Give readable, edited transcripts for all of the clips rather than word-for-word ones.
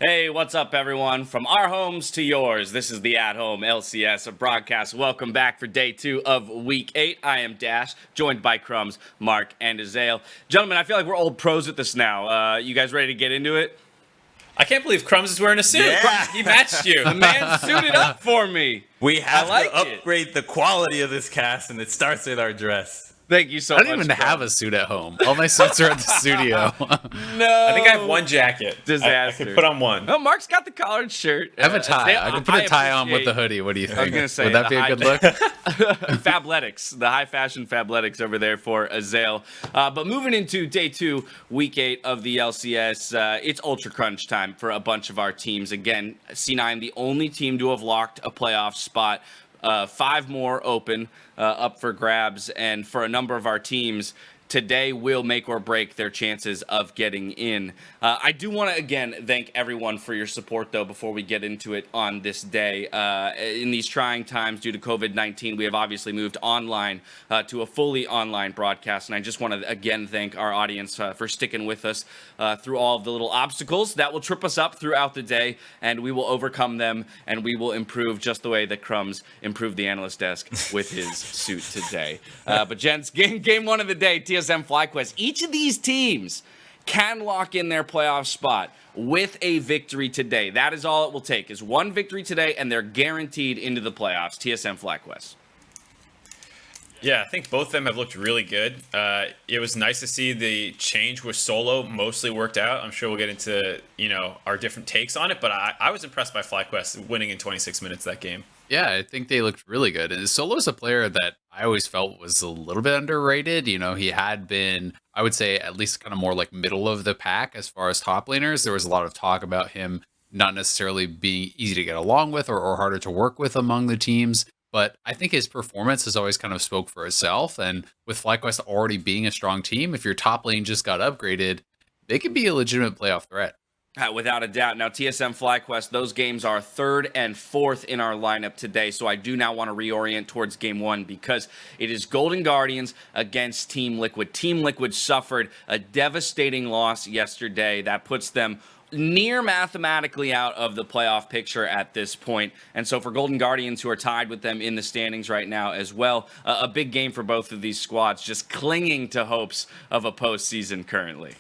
Hey, what's up, everyone? From our homes to yours, this is the At Home LCS broadcast. Welcome back for day 2 of Week 8. I am Dash, joined by Crumbs, Mark, and Xayah. Gentlemen, I feel like we're old pros at this now. You guys ready to get into it? I can't believe Crumbs is wearing a suit. Yeah. He matched you. The man suited up for me. We have like to upgrade the quality of this cast, and it starts with our dress. Thank you so I much. don't even have a suit at home. All my suits are at the studio. No. I think I have one jacket. Disaster. I could put on one. Oh, Mark's got the collared shirt. I have a tie. I can put a tie on with appreciate- the hoodie. What do you think? I was gonna say, would that the be a high- good look? Fabletics, the high fashion Fabletics over there for Xayah. But moving into day 2, week 8 of the LCS, it's ultra crunch time for a bunch of our teams. Again, C9, the only team to have locked a playoff spot. 5 more open up for grabs, and for a number of our teams, today will make or break their chances of getting in. I do want to, again, thank everyone for your support, though, before we get into it on this day. In these trying times due to COVID-19, we have obviously moved online to a fully online broadcast, and I just want to, again, thank our audience for sticking with us through all of the little obstacles that will trip us up throughout the day, and we will overcome them, and we will improve just the way that Crumbs improved the analyst desk with his suit today. But, gents, game 1 of the day, TSM FlyQuest. Each of these teams can lock in their playoff spot with a victory today. That is all it will take, is one victory today, and they're guaranteed into the playoffs. TSM FlyQuest. Yeah, I think both of them have looked really good. It was nice to see the change with solo mostly worked out. I'm sure we'll get into our different takes on it, but I was impressed by FlyQuest winning in 26 minutes that game. Yeah, I think they looked really good. And Solo's a player that I always felt was a little bit underrated. He had been, I would say, at least kind of more like middle of the pack as far as top laners. There was a lot of talk about him not necessarily being easy to get along with or harder to work with among the teams. But I think his performance has always kind of spoke for itself. And with FlyQuest already being a strong team, if your top lane just got upgraded, they could be a legitimate playoff threat. Without a doubt. Now, TSM FlyQuest, those games are 3rd and 4th in our lineup today, so I do now want to reorient towards game 1 because it is Golden Guardians against Team Liquid. Team Liquid suffered a devastating loss yesterday that puts them near mathematically out of the playoff picture at this point. And so for Golden Guardians, who are tied with them in the standings right now as well, a big game for both of these squads, just clinging to hopes of a postseason currently.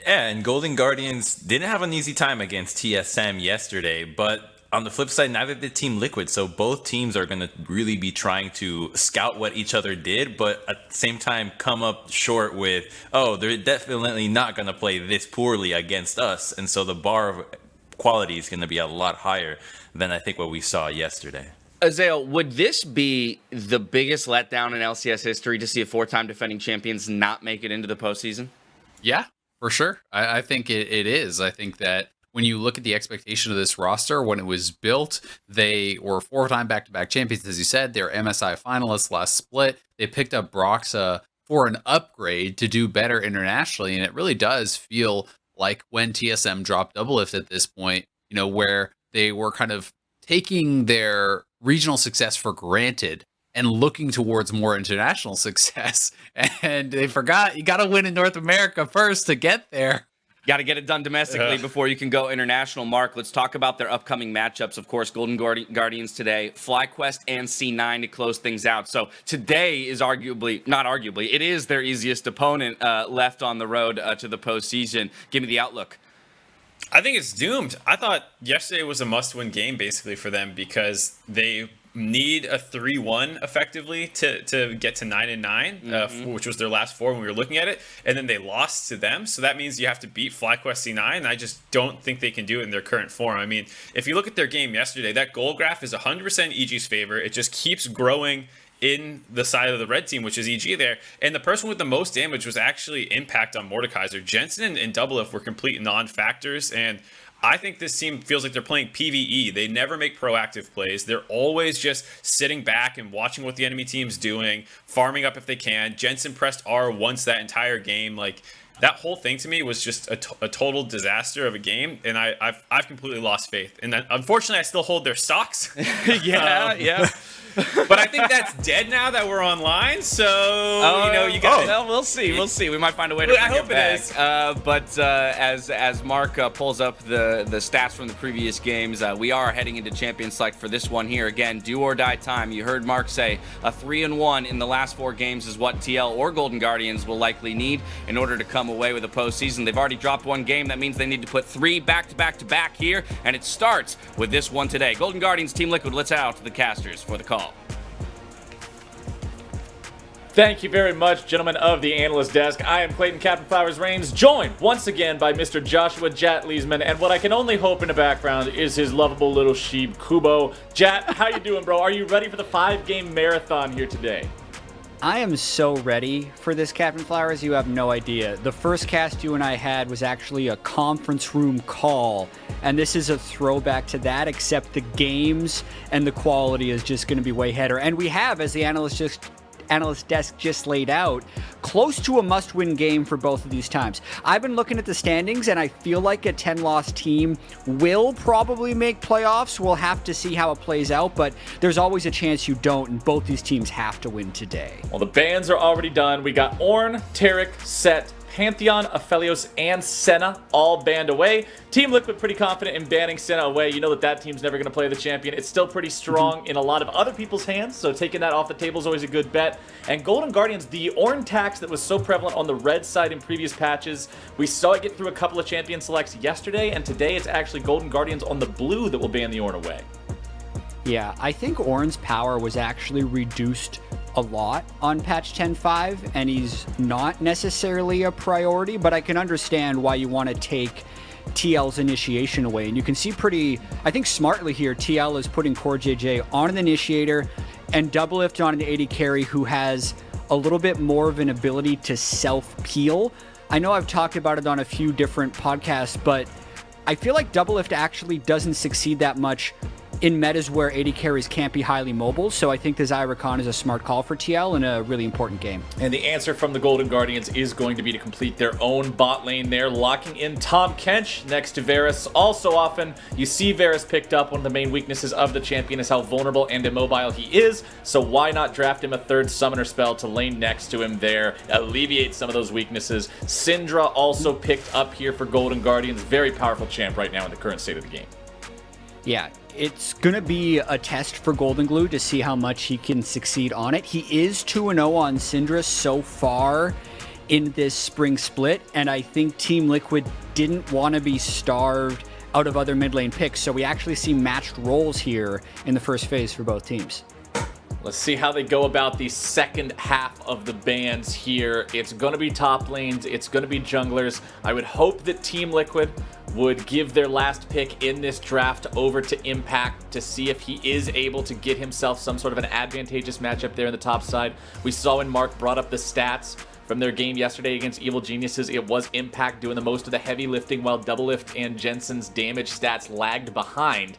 Yeah, and Golden Guardians didn't have an easy time against TSM yesterday, but on the flip side, neither did Team Liquid, so both teams are going to really be trying to scout what each other did, but at the same time come up short with, they're definitely not going to play this poorly against us, and so the bar of quality is going to be a lot higher than I think what we saw yesterday. Xayah, would this be the biggest letdown in LCS history to see a 4-time defending champions not make it into the postseason? Yeah, for sure. I think it is. I think that when you look at the expectation of this roster, when it was built, they were 4-time back-to-back champions, as you said. They're MSI finalists last split. They picked up Broxah for an upgrade to do better internationally, and it really does feel like when TSM dropped Doublelift at this point, where they were kind of taking their regional success for granted and looking towards more international success. And they forgot you got to win in North America first to get there. Got to get it done domestically before you can go international. Mark, let's talk about their upcoming matchups. Of course, Golden Guardians today, FlyQuest and C9 to close things out. So today is it is their easiest opponent left on the road to the postseason. Give me the outlook. I think it's doomed. I thought yesterday was a must-win game basically for them because they need a 3-1 effectively to get to 9-9, which was their last 4 when we were looking at it, and then they lost to them. So that means you have to beat FlyQuest C9, and I just don't think they can do it in their current form. I mean, if you look at their game yesterday, that goal graph is 100% EG's favor. It just keeps growing in the side of the red team, which is EG there. And the person with the most damage was actually Impact on Mordekaiser. Jensen and Doublelift were complete non-factors, and I think this team feels like they're playing PvE. They never make proactive plays. They're always just sitting back and watching what the enemy team's doing, farming up if they can. Jensen pressed R once that entire game. that whole thing to me was just a total disaster of a game, and I've completely lost faith. And unfortunately, I still hold their stocks. Yeah. But I think that's dead now that we're online. So you got. Well, we'll see. We might find a way to bring I hope it back. it is. But as Mark pulls up the stats from the previous games, we are heading into Champion Select for this one here. Again, do or die time. You heard Mark say a 3-1 in the last 4 games is what TL or Golden Guardians will likely need in order to come away with a postseason. They've already dropped 1 game. That means they need to put 3 back-to-back here, and it starts with this one today. Golden Guardians, Team Liquid, let's out to the casters for the call. Thank you very much, gentlemen of the Analyst Desk. I am Clayton Captain Flowers Reigns, joined once again by Mr. Joshua Jat Leesman, and what I can only hope in the background is his lovable little sheep, Kubo. Jat, how you doing, bro? Are you ready for the 5-game marathon here today? I am so ready for this, Captain Flowers, you have no idea. The first cast you and I had was actually a conference room call, and this is a throwback to that, except the games and the quality is just going to be way header. And we have, as the Analyst Desk just laid out, close to a must-win game for both of these times. I've been looking at the standings, and I feel like a 10-loss team will probably make playoffs. We'll have to see how it plays out, but there's always a chance you don't, and both these teams have to win today. Well, the bans are already done. We got Ornn, Taric, Set, Pantheon, Aphelios, and Senna all banned away. Team Liquid pretty confident in banning Senna away. You know that team's never going to play the champion. It's still pretty strong in a lot of other people's hands, so taking that off the table is always a good bet. And Golden Guardians, the Ornn tax that was so prevalent on the red side in previous patches, we saw it get through a couple of champion selects yesterday, and today it's actually Golden Guardians on the blue that will ban the Ornn away. Yeah, I think Ornn's power was actually reduced a lot on patch 10.5, and he's not necessarily a priority, but I can understand why you want to take TL's initiation away. And you can see pretty, I think smartly here, TL is putting CoreJJ on an initiator and Doublelift on an AD carry who has a little bit more of an ability to self-peel. I know I've talked about it on a few different podcasts, but I feel like Doublelift actually doesn't succeed that much in metas where AD carries can't be highly mobile, so I think the Xayah Rakan is a smart call for TL in a really important game. And the answer from the Golden Guardians is going to be to complete their own bot lane there, locking in Tahm Kench next to Varus. Also often, you see Varus picked up. One of the main weaknesses of the champion is how vulnerable and immobile he is, so why not draft him a 3rd summoner spell to lane next to him there, alleviate some of those weaknesses. Syndra also picked up here for Golden Guardians. Very powerful champ right now in the current state of the game. Yeah, it's going to be a test for Goldenglue to see how much he can succeed on it. He is 2-0 on Syndra so far in this spring split, and I think Team Liquid didn't want to be starved out of other mid lane picks, so we actually see matched roles here in the first phase for both teams. Let's see how they go about the second half of the bans here. It's going to be top lanes. It's going to be junglers. I would hope that Team Liquid would give their last pick in this draft over to Impact to see if he is able to get himself some sort of an advantageous matchup there in the top side. We saw when Mark brought up the stats from their game yesterday against Evil Geniuses, it was Impact doing the most of the heavy lifting while Doublelift and Jensen's damage stats lagged behind.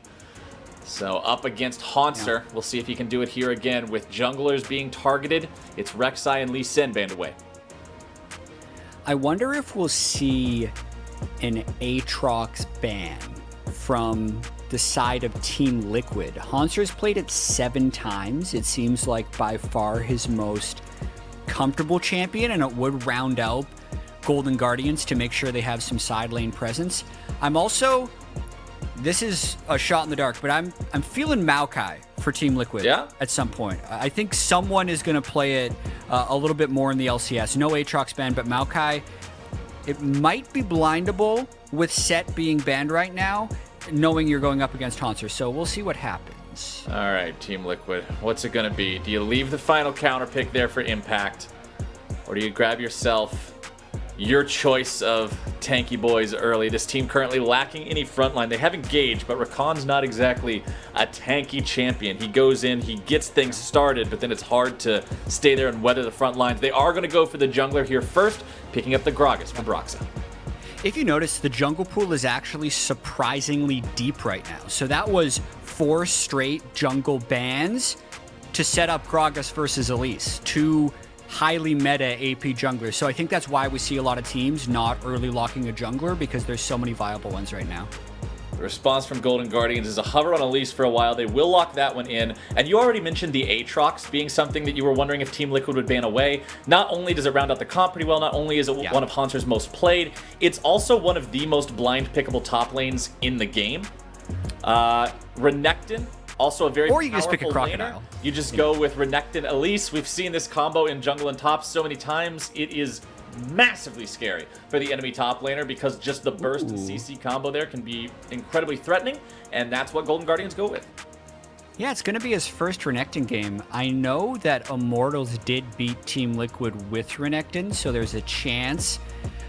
So up against Hauntzer, we'll see if he can do it here again. With junglers being targeted, it's Rek'Sai and Lee Sin banned away. I wonder if we'll see an Aatrox ban from the side of Team Liquid. Hauntzer's played it 7 times. It seems like by far his most comfortable champion, and it would round out Golden Guardians to make sure they have some side lane presence. I'm also... This is a shot in the dark, but I'm feeling Maokai for Team Liquid at some point. I think someone is going to play it a little bit more in the LCS. No Aatrox ban, but Maokai, it might be blindable with Set being banned right now, knowing you're going up against Hauntzer. So we'll see what happens. All right, Team Liquid, what's it going to be? Do you leave the final counter pick there for Impact, or do you grab yourself your choice of tanky boys early? This team currently lacking any frontline. They have engaged, but Rakan's not exactly a tanky champion. He goes in, he gets things started, but then it's hard to stay there and weather the front lines. They are going to go for the jungler here first, picking up the Gragas for Broxah. If you notice, the jungle pool is actually surprisingly deep right now. So that was 4 straight jungle bans to set up Gragas versus Elise. 2 highly meta AP junglers. So I think that's why we see a lot of teams not early locking a jungler, because there's so many viable ones right now. The response from Golden Guardians is a hover on Elise for a while. They will lock that one in. And you already mentioned the Aatrox being something that you were wondering if Team Liquid would ban away. Not only does it round out the comp pretty well, not only is it one of Hauntzer's most played, it's also one of the most blind pickable top lanes in the game. Renekton, also a very Or you just pick a powerful Crocodile. laner. You just go with Renekton Elise. We've seen this combo in jungle and top so many times. It is massively scary for the enemy top laner, because just the burst and CC combo there can be incredibly threatening, and that's what Golden Guardians go with. Yeah, it's going to be his first Renekton game. I know that Immortals did beat Team Liquid with Renekton, so there's a chance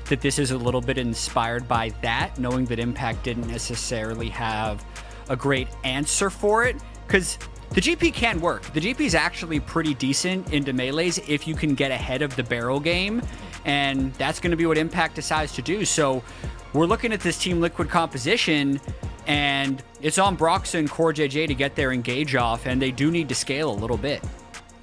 that this is a little bit inspired by that, knowing that Impact didn't necessarily have a great answer for it, because the GP can work. The GP is actually pretty decent into melees if you can get ahead of the barrel game, and that's going to be what Impact decides to do. So we're looking at this Team Liquid composition, and it's on Broxah and CoreJJ to get their engage off, and they do need to scale a little bit.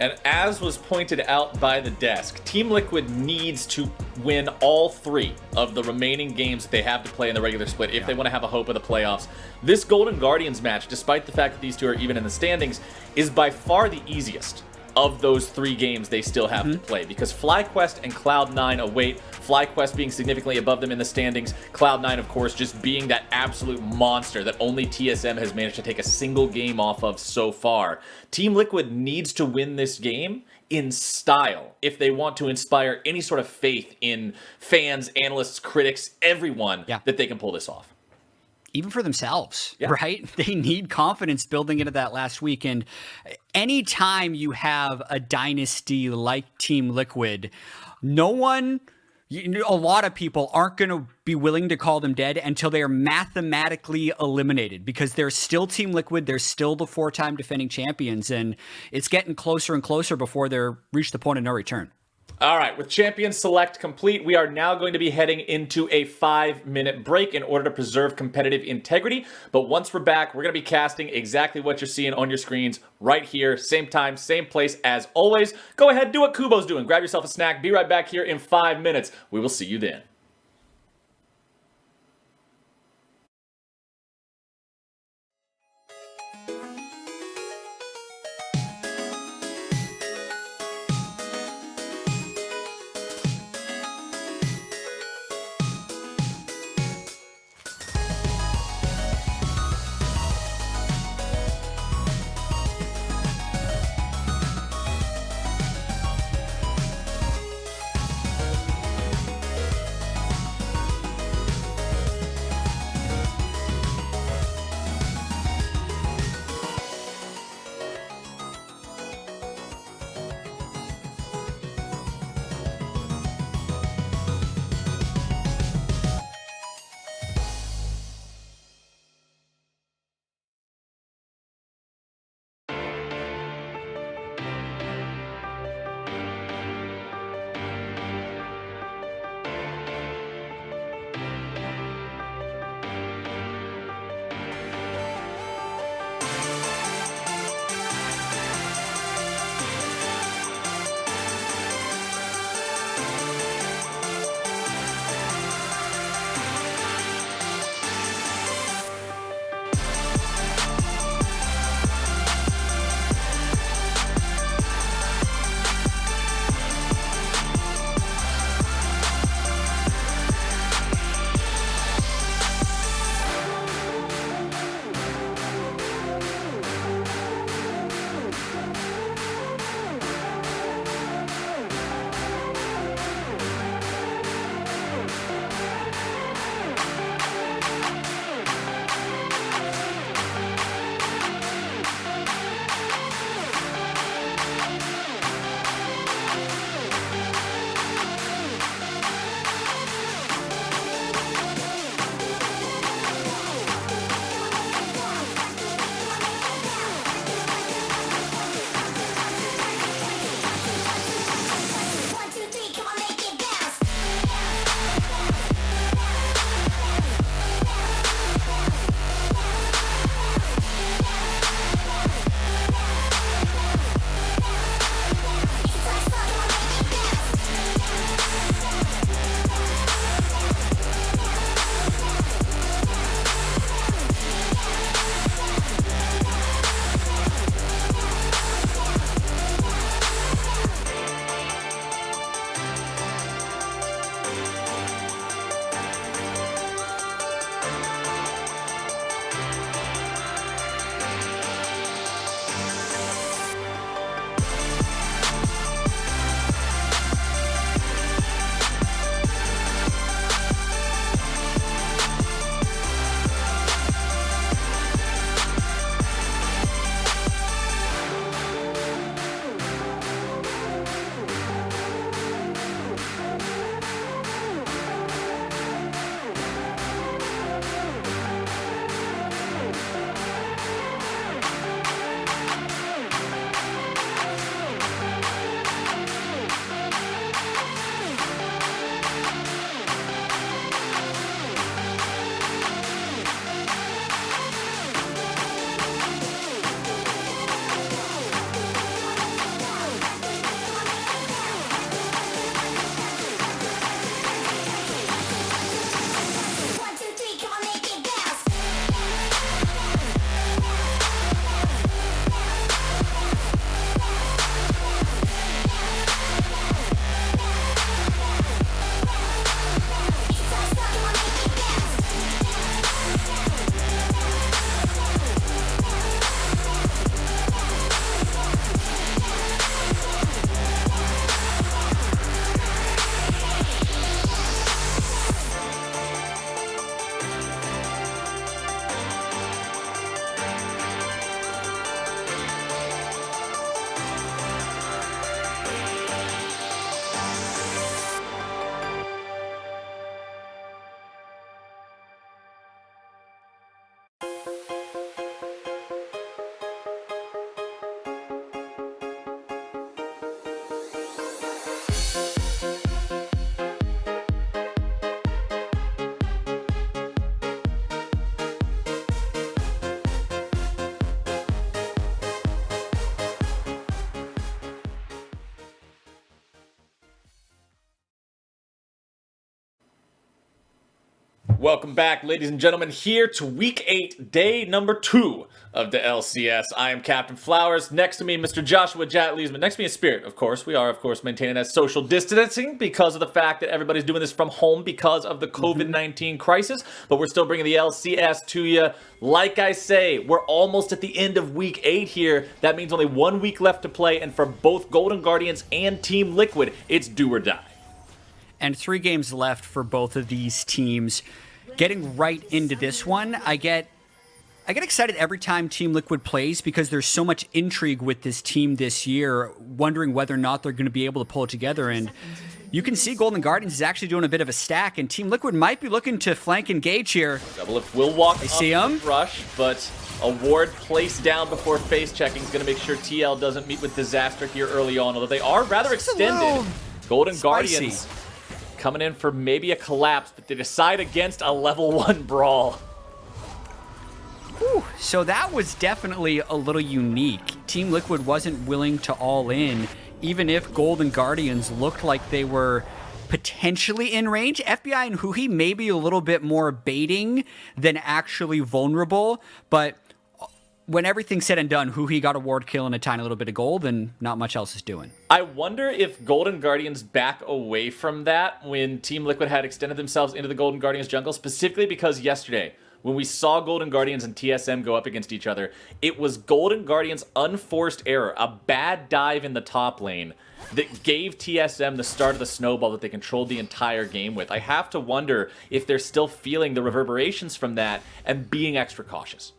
And as was pointed out by the desk, Team Liquid needs to win all 3 of the remaining games that they have to play in the regular split if they want to have a hope of the playoffs. This Golden Guardians match, despite the fact that these two are even in the standings, is by far the easiest of those 3 games they still have to play, because FlyQuest and Cloud9 await. FlyQuest being significantly above them in the standings, Cloud9 of course just being that absolute monster that only TSM has managed to take a single game off of so far. Team Liquid needs to win this game in style if they want to inspire any sort of faith in fans, analysts, critics, everyone, that they can pull this off. Even for themselves, right? They need confidence building into that last week. And anytime you have a dynasty like Team Liquid, a lot of people aren't going to be willing to call them dead until they are mathematically eliminated, because they're still Team Liquid. They're still the 4-time defending champions, and it's getting closer and closer before they're reached the point of no return. All right, with Champion Select complete, we are now going to be heading into a 5-minute break in order to preserve competitive integrity. But once we're back, we're going to be casting exactly what you're seeing on your screens right here. Same time, same place as always. Go ahead, do what Kubo's doing. Grab yourself a snack. Be right back here in 5 minutes. We will see you then. Welcome back, ladies and gentlemen, here to Week 8, day number 2 of the LCS. I am Captain Flowers. Next to me, Mr. Joshua Jat Leesman. Next to me is Spirit, of course. We are, of course, maintaining that social distancing because of the fact that everybody's doing this from home because of the COVID-19 crisis. But we're still bringing the LCS to you. Like I say, we're almost at the end of Week 8 here. That means only 1 week left to play. And for both Golden Guardians and Team Liquid, it's do or die. And 3 games left for both of these teams. Getting right into this one, I get excited every time Team Liquid plays because there's so much intrigue with this team this year, wondering whether or not they're going to be able to pull it together. And you can see Golden Guardians is actually doing a bit of a stack, and Team Liquid might be looking to flank engage here. Doublelift will walk I up see him. the rush, but a ward placed down before face checking is going to make sure TL doesn't meet with disaster here early on, although they are rather extended. Golden Guardians coming in for maybe a collapse, but they decide against a level 1 brawl. Whew. So that was definitely a little unique. Team Liquid wasn't willing to all in, even if Golden Guardians looked like they were potentially in range. FBI and Huhi maybe a little bit more baiting than actually vulnerable, but when everything's said and done, Huhi got a ward kill and a tiny little bit of gold, and not much else is doing. I wonder if Golden Guardians back away from that when Team Liquid had extended themselves into the Golden Guardians jungle, specifically because yesterday, when we saw Golden Guardians and TSM go up against each other, it was Golden Guardians' unforced error, a bad dive in the top lane, that gave TSM the start of the snowball that they controlled the entire game with. I have to wonder if they're still feeling the reverberations from that and being extra cautious.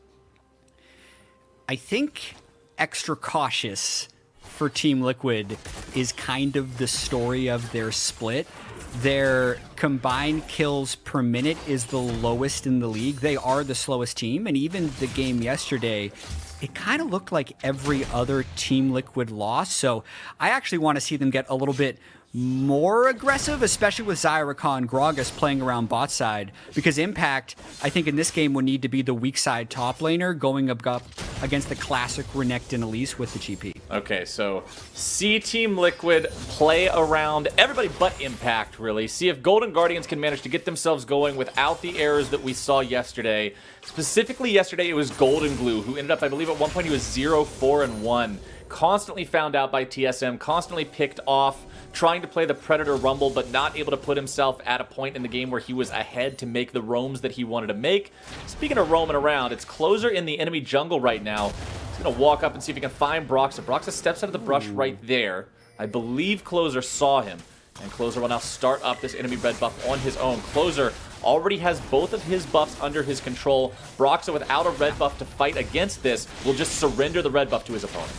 I think extra cautious for Team Liquid is kind of the story of their split. Their combined kills per minute is the lowest in the league. They are the slowest team, and even the game yesterday, it kind of looked like every other Team Liquid lost. So I actually want to see them get a little bit more aggressive, especially with Xayah, Rakan, Gragas playing around bot side, because Impact, I think in this game, would need to be the weak side top laner going up against the classic Renekton Elise with the GP. Okay, so see Team Liquid play around everybody but Impact, really. See if Golden Guardians can manage to get themselves going without the errors that we saw yesterday. Specifically yesterday, it was Goldenglue, who ended up, I believe at one point he was 0-4-1. Constantly found out by TSM, constantly picked off, trying to play the Predator Rumble, but not able to put himself at a point in the game where he was ahead to make the roams that he wanted to make. Speaking of roaming around, it's Closer in the enemy jungle right now. He's going to walk up and see if he can find Broxah. Broxah steps out of the brush right there. I believe Closer saw him, and Closer will now start up this enemy red buff on his own. Closer already has both of his buffs under his control. Broxah, without a red buff to fight against this, will just surrender the red buff to his opponent.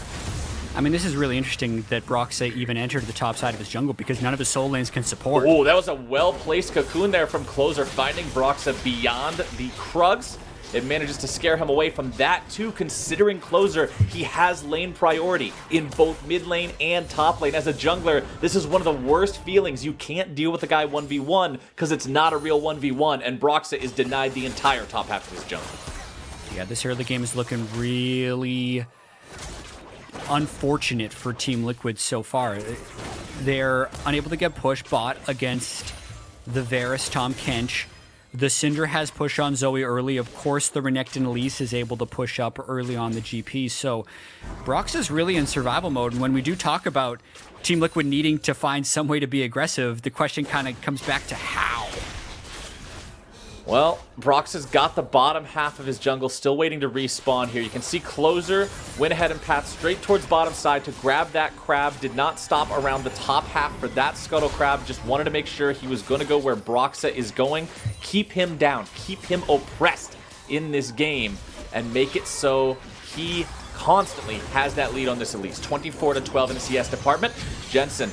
I mean, this is really interesting that Broxah even entered the top side of his jungle because none of his soul lanes can support. Oh, that was a well-placed cocoon there from Closer, finding Broxah beyond the Krugs. It manages to scare him away from that too, considering Closer, he has lane priority in both mid lane and top lane. As a jungler, this is one of the worst feelings. You can't deal with a guy 1v1 because it's not a real 1v1, and Broxah is denied the entire top half of his jungle. Yeah, this early game is looking really unfortunate for Team Liquid so far. They're unable to get push bot against the Varus Tahm Kench. The Syndra has push on Zoe early. Of course, the Renekton Elise is able to push up early on the GP. So Broxah is really in survival mode. And when we do talk about Team Liquid needing to find some way to be aggressive, the question kind of comes back to how. Well, Broxah's got the bottom half of his jungle, still waiting to respawn here. You can see Closer went ahead and passed straight towards bottom side to grab that crab. Did not stop around the top half for that scuttle crab. Just wanted to make sure he was going to go where Broxah is going. Keep him down. Keep him oppressed in this game and make it so he constantly has that lead on this Elise. 24-12 in the CS department. Jensen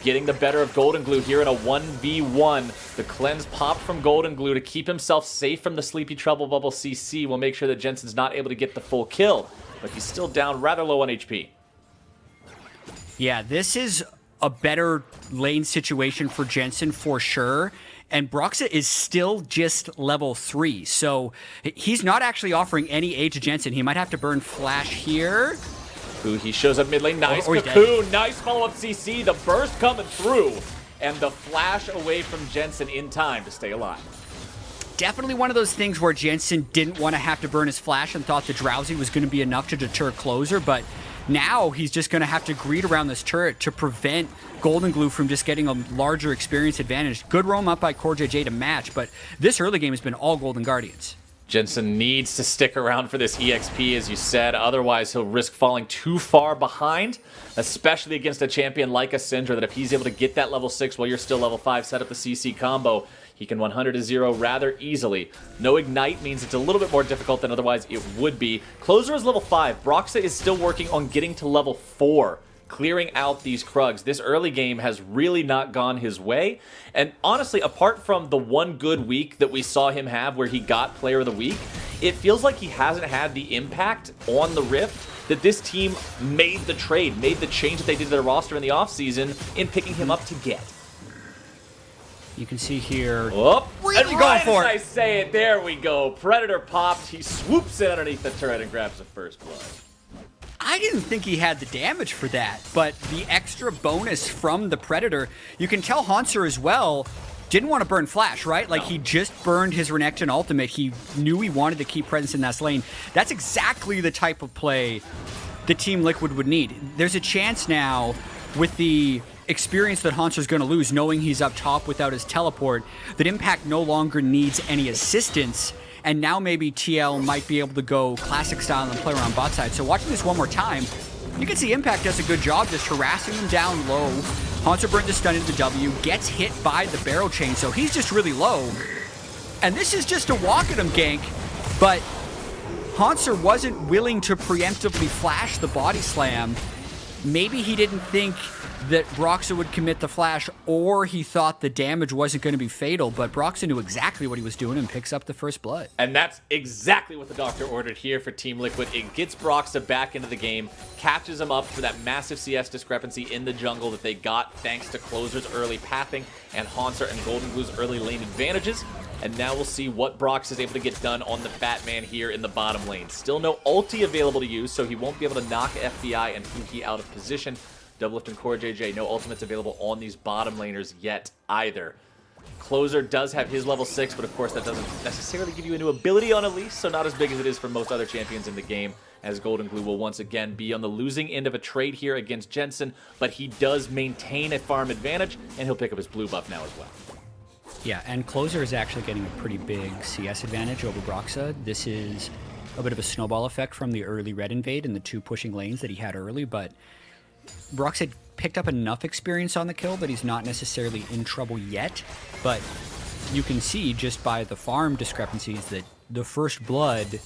getting the better of Goldenglue here in a 1v1. The cleanse popped from Goldenglue to keep himself safe from the Sleepy Trouble Bubble CC. Will make sure that Jensen's not able to get the full kill, but he's still down rather low on HP. Yeah, this is a better lane situation for Jensen for sure. And Broxah is still just level 3, so he's not actually offering any aid to Jensen. He might have to burn flash here. He shows up mid lane. Nice cocoon. Dead. Nice follow-up CC. The burst coming through. And the flash away from Jensen in time to stay alive. definitely one of those things where Jensen didn't want to have to burn his flash and thought the Drowsy was going to be enough to deter Closer, but now he's just going to have to greed around this turret to prevent Goldenglue from just getting a larger experience advantage. Good roam up by CoreJJ to match, but this early game has been all Golden Guardians. Jensen needs to stick around for this EXP, as you said. Otherwise, he'll risk falling too far behind, especially against a champion like a Syndra, that if he's able to get that level 6 while you're still level 5, set up the CC combo, he can 100-0 rather easily. No Ignite means it's a little bit more difficult than otherwise it would be. Closer is level 5. Broxah is still working on getting to level 4. Clearing out these Krugs. This early game has really not gone his way. And honestly, apart from the one good week that we saw him have where he got Player of the Week, it feels like he hasn't had the impact on the Rift that this team made the trade, made the change that they did to their roster in the offseason in picking him up to get. You can see here. Oh, really and going for as it. I say it, there we go. Predator popped. He swoops in underneath the turret and grabs the first blood. I didn't think he had the damage for that, but the extra bonus from the Predator, you can tell Hauntzer as well didn't want to burn Flash, right? Like, he just burned his Renekton ultimate. He knew he wanted to keep presence in that lane. That's exactly the type of play the Team Liquid would need. There's a chance now with the experience that Hauntzer going to lose, knowing he's up top without his teleport, that Impact no longer needs any assistance. And now maybe TL might be able to go classic style and play around bot side. So watching this one more time, you can see Impact does a good job just harassing him down low. Hauntzer burns the stun into the W, gets hit by the barrel chain, so he's just really low. And this is just a walk at him gank, but Hauntzer wasn't willing to preemptively flash the body slam. Maybe he didn't think that Broxah would commit the flash, or he thought the damage wasn't going to be fatal, but Broxah knew exactly what he was doing and picks up the first blood. And that's exactly what the doctor ordered here for Team Liquid. It gets Broxah back into the game, catches him up for that massive CS discrepancy in the jungle that they got thanks to Closer's early pathing and Hauntzer and Goldenglue's early lane advantages. And now we'll see what Broxah is able to get done on the Fat Man here in the bottom lane. Still no ulti available to use, so he won't be able to knock FBI and huhi out of position. Doublelift and CoreJJ, no ultimates available on these bottom laners yet either. Closer does have his level 6, but of course that doesn't necessarily give you a new ability on Elise, so not as big as it is for most other champions in the game, as Goldenglue will once again be on the losing end of a trade here against Jensen, but he does maintain a farm advantage, and he'll pick up his blue buff now as well. Yeah, and Closer is actually getting a pretty big CS advantage over Broxah. This is a bit of a snowball effect from the early red invade and the 2 pushing lanes that he had early, but Broxah picked up enough experience on the kill that he's not necessarily in trouble yet, but you can see just by the farm discrepancies that the first blood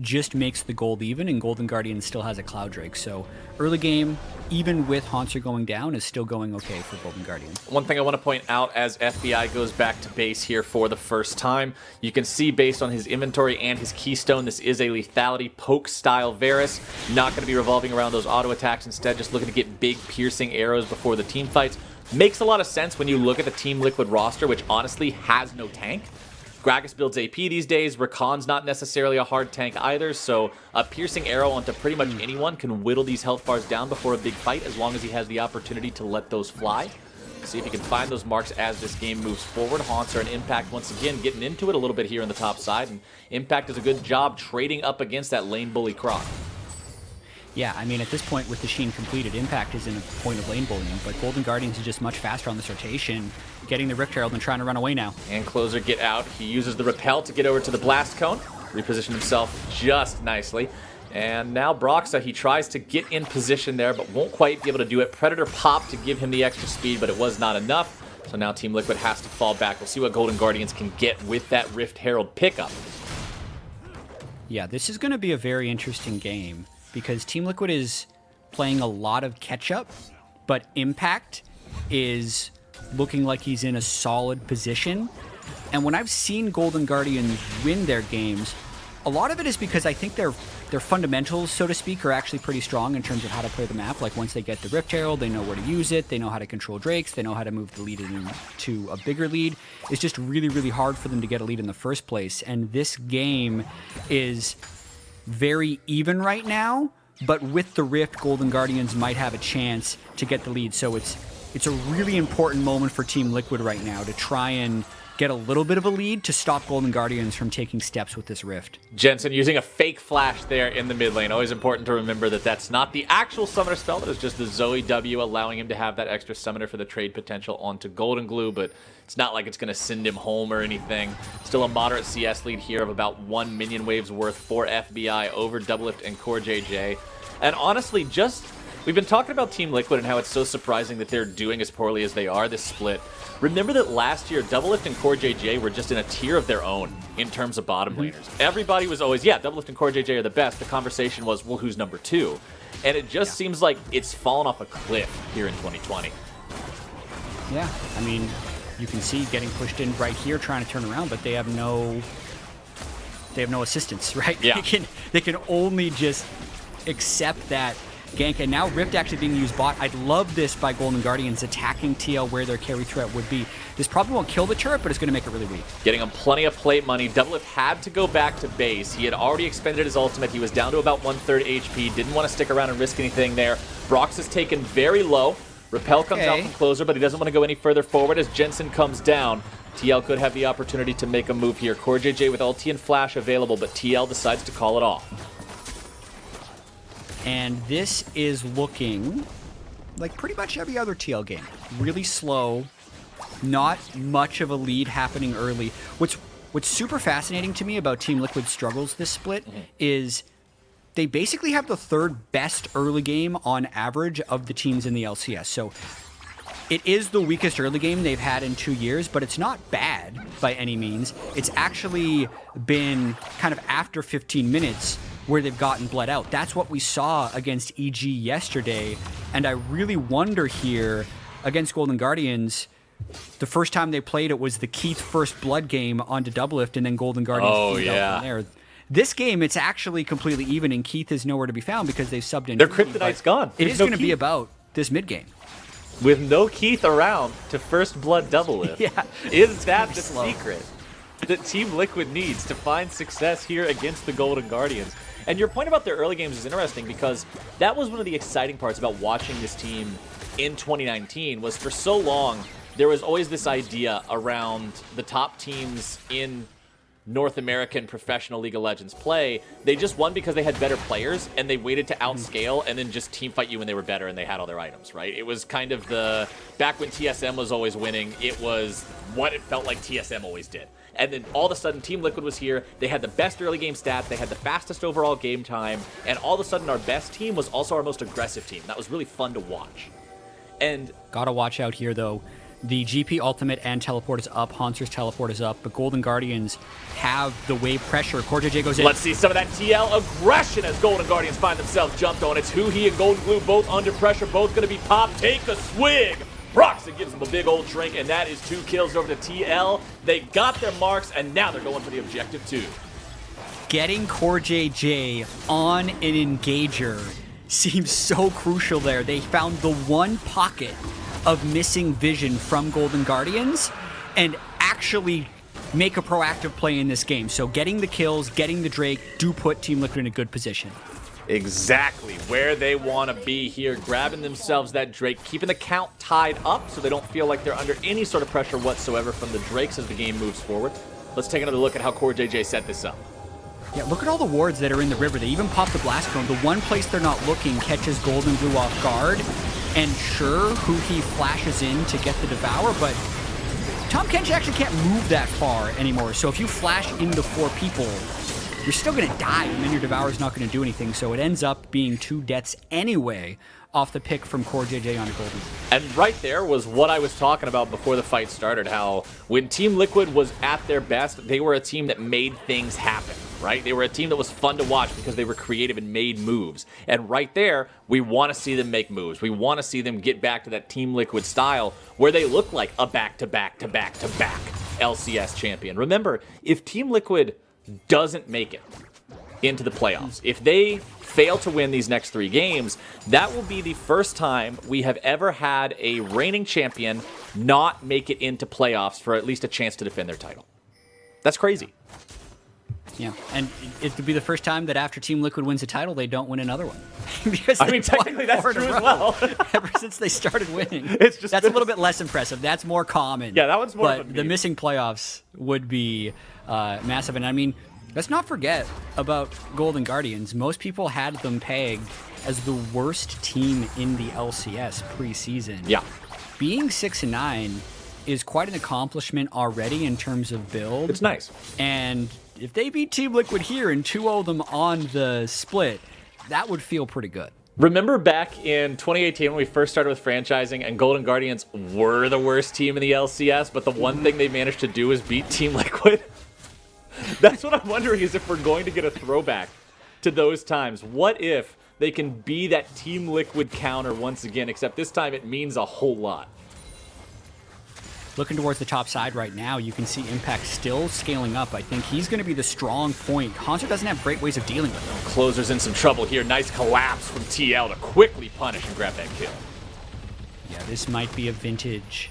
just makes the gold even, and Golden Guardian still has a Cloud Drake. So early game, even with Hauntzer going down, is still going okay for Golden Guardian. One thing I want to point out as FBI goes back to base here for the first time, you can see based on his inventory and his keystone, this is a lethality poke style Varus. Not going to be revolving around those auto attacks, instead just looking to get big piercing arrows before the team fights. Makes a lot of sense when you look at the Team Liquid roster, which honestly has no tank. Gragas builds AP these days. Rakan's not necessarily a hard tank either, so a piercing arrow onto pretty much anyone can whittle these health bars down before a big fight, as long as he has the opportunity to let those fly. See if he can find those marks as this game moves forward. Hauntzer and Impact once again getting into it a little bit here on the top side, and Impact does a good job trading up against that lane bully Croc. Yeah, I mean, at this point, with the Sheen completed, Impact is in a point of lane bullying, but Golden Guardians is just much faster on this rotation, getting the Rift Herald and trying to run away now. And Closer get out. He uses the Repel to get over to the Blast Cone, reposition himself just nicely. And now Broxah, he tries to get in position there, but won't quite be able to do it. Predator pop to give him the extra speed, but it was not enough. So now Team Liquid has to fall back. We'll see what Golden Guardians can get with that Rift Herald pickup. Yeah, this is going to be a very interesting game, because Team Liquid is playing a lot of catch-up, but Impact is looking like he's in a solid position. And when I've seen Golden Guardians win their games, a lot of it is because I think their fundamentals, so to speak, are actually pretty strong in terms of how to play the map. Like, once they get the Rift Herald, they know where to use it, they know how to control Drakes, they know how to move the lead into a bigger lead. It's just really, really hard for them to get a lead in the first place. And this game is very even right now, but with the Rift, Golden Guardians might have a chance to get the lead. So it's a really important moment for Team Liquid right now to try and get a little bit of a lead to stop Golden Guardians from taking steps with this Rift. Jensen using a fake flash there in the mid lane. Always important to remember that that's not the actual summoner spell. That is just the Zoe W allowing him to have that extra summoner for the trade potential onto Goldenglue, but it's not like it's going to send him home or anything. Still a moderate CS lead here of about 1 minion waves worth for FBI over Doublelift and CoreJJ. And honestly, we've been talking about Team Liquid and how it's so surprising that they're doing as poorly as they are this split. Remember that last year, Doublelift and CoreJJ were just in a tier of their own in terms of bottom laners. Everybody was always, yeah, Doublelift and CoreJJ are the best. The conversation was, well, who's number 2? And it just seems like it's fallen off a cliff here in 2020. Yeah, I mean, you can see getting pushed in right here, trying to turn around, but they have no assistance, right? Yeah. They can only just accept that gank, and now Rift actually being used bot. I'd love this by Golden Guardians attacking TL where their carry threat would be. This probably won't kill the turret, but it's going to make it really weak. Getting him plenty of plate money. Doublelift had to go back to base. He had already expended his ultimate. He was down to about 1/3 HP. Didn't want to stick around and risk anything there. Broxah is taken very low. Repel comes out from closer, but he doesn't want to go any further forward as Jensen comes down. TL could have the opportunity to make a move here. CoreJJ with ulti and flash available, but TL decides to call it off. And this is looking like pretty much every other TL game. Really slow, not much of a lead happening early. What's super fascinating to me about Team Liquid's struggles this split is they basically have the 3rd best early game on average of the teams in the LCS. So it is the weakest early game they've had in 2 years, but it's not bad by any means. It's actually been kind of after 15 minutes where they've gotten bled out. That's what we saw against EG yesterday, and I really wonder here against Golden Guardians, the first time they played it was the Keith first blood game onto Doublelift, and then Golden Guardians beat out from there. This game, it's actually completely even, and Keith is nowhere to be found because they've subbed in. Their Kryptonite's gone. It is going to be about this mid game. With no Keith around to first blood Doublelift. Yeah. Is that the secret that Team Liquid needs to find success here against the Golden Guardians? And your point about their early games is interesting because that was one of the exciting parts about watching this team in 2019 was for so long, there was always this idea around the top teams in North American professional League of Legends play. They just won because they had better players and they waited to outscale and then just team fight you when they were better and they had all their items, right? It was kind of back when TSM was always winning, it was what it felt like TSM always did. And then all of a sudden, Team Liquid was here. They had the best early game stats. They had the fastest overall game time. And all of a sudden, our best team was also our most aggressive team. That was really fun to watch. And gotta watch out here, though. The GP ultimate and teleport is up. Hauntzer's teleport is up. But Golden Guardians have the wave pressure. CoreJJ goes in. Let's see some of that TL aggression as Golden Guardians find themselves jumped on. It's huhi and Goldenglue both under pressure. Both going to be popped. Take a swig. Broxah gives them a big old drink, and that is 2 kills over to TL. They got their marks, and now they're going for the objective 2. Getting CoreJJ on an engager seems so crucial there. They found the one pocket of missing vision from Golden Guardians and actually make a proactive play in this game. So getting the kills, getting the Drake do put Team Liquid in a good position. Exactly where they want to be here, grabbing themselves that Drake, keeping the count tied up so they don't feel like they're under any sort of pressure whatsoever from the Drakes as the game moves forward. Let's take another look at how CoreJJ set this up. Yeah, look at all the wards that are in the river. They even pop the blast cone. The one place they're not looking catches Goldenglue off guard. And sure, huhi flashes in to get the Devour, but Tahm Kench actually can't move that far anymore. So if you flash into 4 people, you're still going to die, and then your Devour's not going to do anything. So it ends up being 2 deaths anyway off the pick from CoreJJ on Golden. And right there was what I was talking about before the fight started, how when Team Liquid was at their best, they were a team that made things happen, right? They were a team that was fun to watch because they were creative and made moves. And right there, we want to see them make moves. We want to see them get back to that Team Liquid style where they look like a back-to-back-to-back-to-back LCS champion. Remember, if Team Liquid doesn't make it into the playoffs, if they fail to win these next 3 games, that will be the first time we have ever had a reigning champion not make it into playoffs for at least a chance to defend their title. That's crazy. Yeah, and it would be the first time that after Team Liquid wins a title, they don't win another one. Because I mean, technically that's true as well. Ever since they started winning, It's just that's a been- little bit less impressive. That's more common. Yeah, that one's more of But a the meme. missing playoffs would be massive. And I mean, let's not forget about Golden Guardians. Most people had them pegged as the worst team in the LCS preseason. Yeah. Being 6-9 is quite an accomplishment already in terms of build. It's nice. And if they beat Team Liquid here and 2-0 them on the split, that would feel pretty good. Remember back in 2018 when we first started with franchising and Golden Guardians were the worst team in the LCS, but the one thing they managed to do is beat Team Liquid? That's what I'm wondering, is if we're going to get a throwback to those times. What if they can be that Team Liquid counter once again, except this time it means a whole lot. Looking towards the top side right now, you can see Impact still scaling up. I think he's going to be the strong point. Hauntzer doesn't have great ways of dealing with him. Closer's in some trouble here. Nice collapse from TL to quickly punish and grab that kill. Yeah, this might be a vintage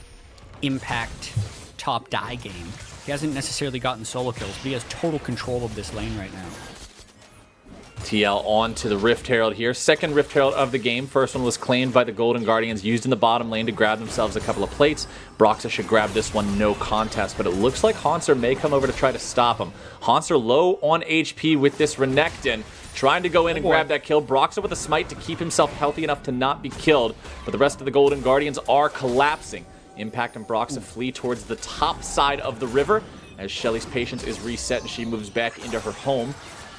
Impact top die game. He hasn't necessarily gotten solo kills, but he has total control of this lane right now. TL on to the Rift Herald here. Second Rift Herald of the game. First one was claimed by the Golden Guardians, used in the bottom lane to grab themselves a couple of plates. Broxah should grab this one, no contest, but it looks like Hauntzer may come over to try to stop him. Hauntzer low on HP with this Renekton, trying to go in and grab that kill. Broxah with a smite to keep himself healthy enough to not be killed, but the rest of the Golden Guardians are collapsing. Impact and Broxah flee towards the top side of the river as Shelly's patience is reset and she moves back into her home.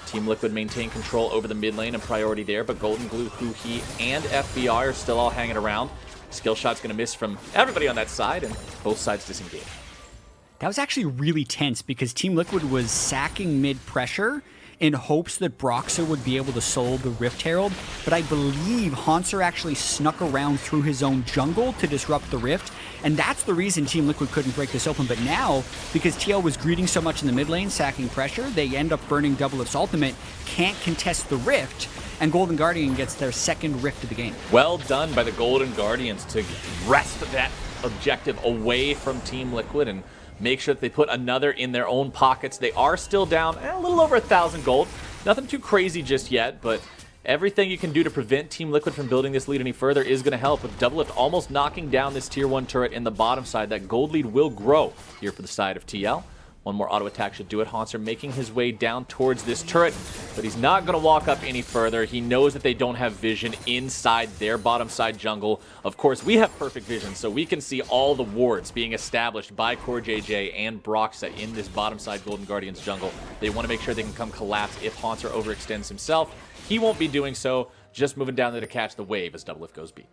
Team Liquid maintain control over the mid lane and priority there, but Goldenglue, huhi, and FBI are still all hanging around. Skill shot's going to miss from everybody on that side, and both sides disengage. That was actually really tense because Team Liquid was sacking mid-pressure in hopes that Broxah would be able to solo the Rift Herald, but I believe Hauntzer actually snuck around through his own jungle to disrupt the Rift, and that's the reason Team Liquid couldn't break this open. But now, because TL was greeting so much in the mid lane, sacking pressure, they end up burning Doublelift's ultimate, can't contest the Rift, and Golden Guardian gets their second Rift of the game. Well done by the Golden Guardians to wrest that objective away from Team Liquid and make sure that they put another in their own pockets. They are still down a little over 1,000 gold. Nothing too crazy just yet, but everything you can do to prevent Team Liquid from building this lead any further is going to help, with Doublelift almost knocking down this tier 1 turret in the bottom side. That gold lead will grow here for the side of TL. One more auto attack should do it. Hauntzer making his way down towards this turret, but he's not going to walk up any further. He knows that they don't have vision inside their bottom side jungle. Of course, we have perfect vision, so we can see all the wards being established by CoreJJ and Broxah in this bottom side Golden Guardians jungle. They want to make sure they can come collapse if Hauntzer overextends himself. He won't be doing so, just moving down there to catch the wave as Doublelift goes B.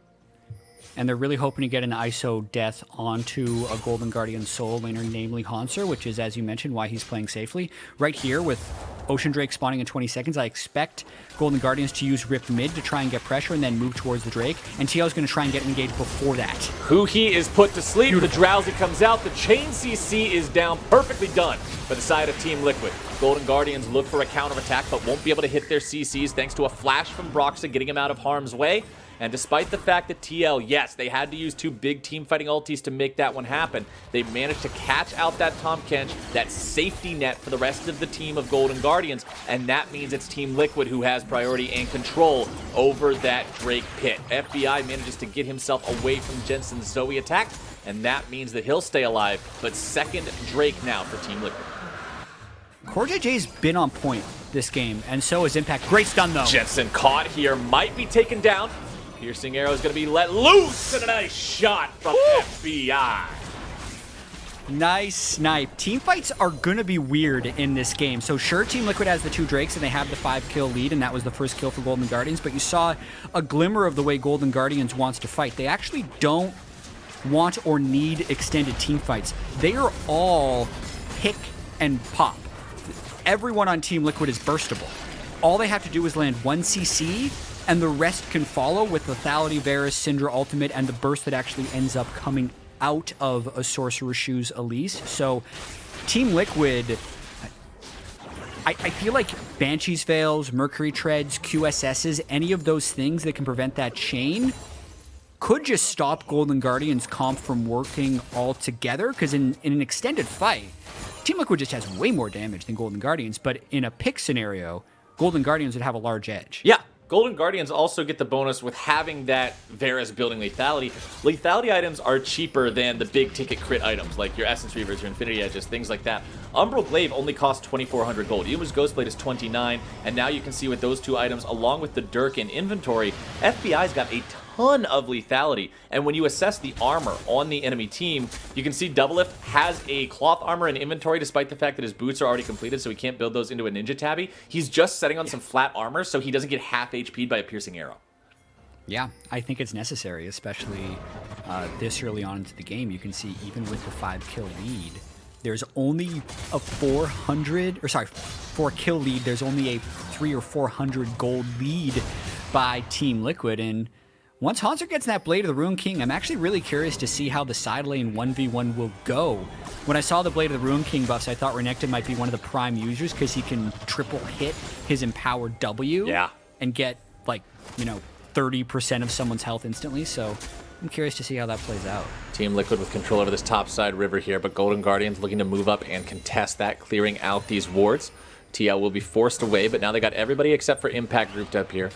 And they're really hoping to get an ISO death onto a Golden Guardian solo laner, namely Hauntzer, which is, as you mentioned, why he's playing safely. Right here with Ocean Drake spawning in 20 seconds, I expect Golden Guardians to use Rift mid to try and get pressure and then move towards the Drake. And TL is going to try and get engaged before that. huhi is put to sleep. The Drowsy comes out. The chain CC is down. Perfectly done by the side of Team Liquid. Golden Guardians look for a counterattack, but won't be able to hit their CCs thanks to a flash from Broxah getting him out of harm's way. And despite the fact that TL, yes, they had to use 2 big team fighting ultis to make that one happen, they managed to catch out that Tahm Kench, that safety net for the rest of the team of Golden Guardians, and that means it's Team Liquid who has priority and control over that Drake pit. FBI manages to get himself away from Jensen's Zoe attack, and that means that he'll stay alive, but second Drake now for Team Liquid. CoreJJ's been on point this game, and so is Impact. Great stun, though. Jensen caught here, might be taken down. Piercing arrow is going to be let loose, and a nice shot from FBI. Nice snipe. Team fights are going to be weird in this game. So sure, Team Liquid has the 2 Drakes, and they have the 5-kill lead, and that was the first kill for Golden Guardians, but you saw a glimmer of the way Golden Guardians wants to fight. They actually don't want or need extended team fights. They are all pick and pop. Everyone on Team Liquid is burstable. All they have to do is land 1 CC, and the rest can follow with lethality, Varus, Syndra ultimate, and the burst that actually ends up coming out of a Sorcerer Shoes Elise. So Team Liquid, I feel like Banshees Veils, Mercury Treads, QSSs, any of those things that can prevent that chain could just stop Golden Guardians comp from working all together, because in an extended fight, Team Liquid just has way more damage than Golden Guardians, but in a pick scenario, Golden Guardians would have a large edge. Yeah. Golden Guardians also get the bonus with having that Varus building lethality. Lethality items are cheaper than the big ticket crit items, like your Essence Reavers, your Infinity Edges, things like that. Umbral Glaive only costs 2,400 gold. Yuma's Ghostblade is 29, and now you can see with those two items, along with the Dirk in inventory, FBI's got a ton of lethality. And when you assess the armor on the enemy team, you can see Doublelift has a cloth armor in inventory despite the fact that his boots are already completed, so he can't build those into a ninja tabby. He's just setting on some flat armor so he doesn't get half HP'd by a piercing arrow. Yeah, I think it's necessary, especially this early on into the game. You can see even with the 5-kill lead, there's only a 4-kill lead. There's only a 300 or 400 gold lead by Team Liquid, and once Hauntzer gets that Blade of the Ruin King, I'm actually really curious to see how the side lane 1v1 will go. When I saw the Blade of the Ruin King buffs, I thought Renekton might be one of the prime users because he can triple hit his empowered W and get, like, 30% of someone's health instantly, so I'm curious to see how that plays out. Team Liquid with control over this topside river here, but Golden Guardians looking to move up and contest that, clearing out these wards. TL will be forced away, but now they got everybody except for Impact grouped up here.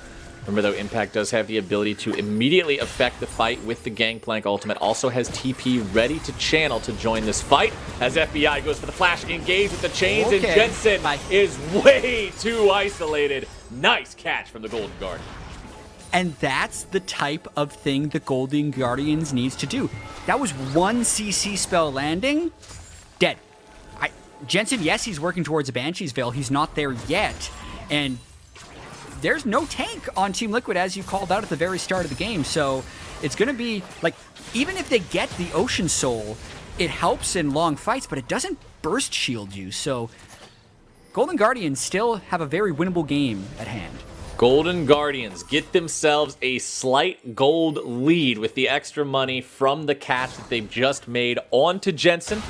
Remember, though, Impact does have the ability to immediately affect the fight with the Gangplank ultimate. Also has TP ready to channel to join this fight as FBI goes for the flash engage with the chains, and Jensen is way too isolated. Nice catch from the Golden Guardian. And that's the type of thing the Golden Guardians needs to do. That was one CC spell landing, dead. Jensen, yes, he's working towards a Banshee's Veil. He's not there yet. And there's no tank on Team Liquid, as you called out at the very start of the game. So it's going to be, like, even if they get the Ocean Soul, it helps in long fights, but it doesn't burst shield you. So Golden Guardians still have a very winnable game at hand. Golden Guardians get themselves a slight gold lead with the extra money from the catch that they've just made onto Jensen.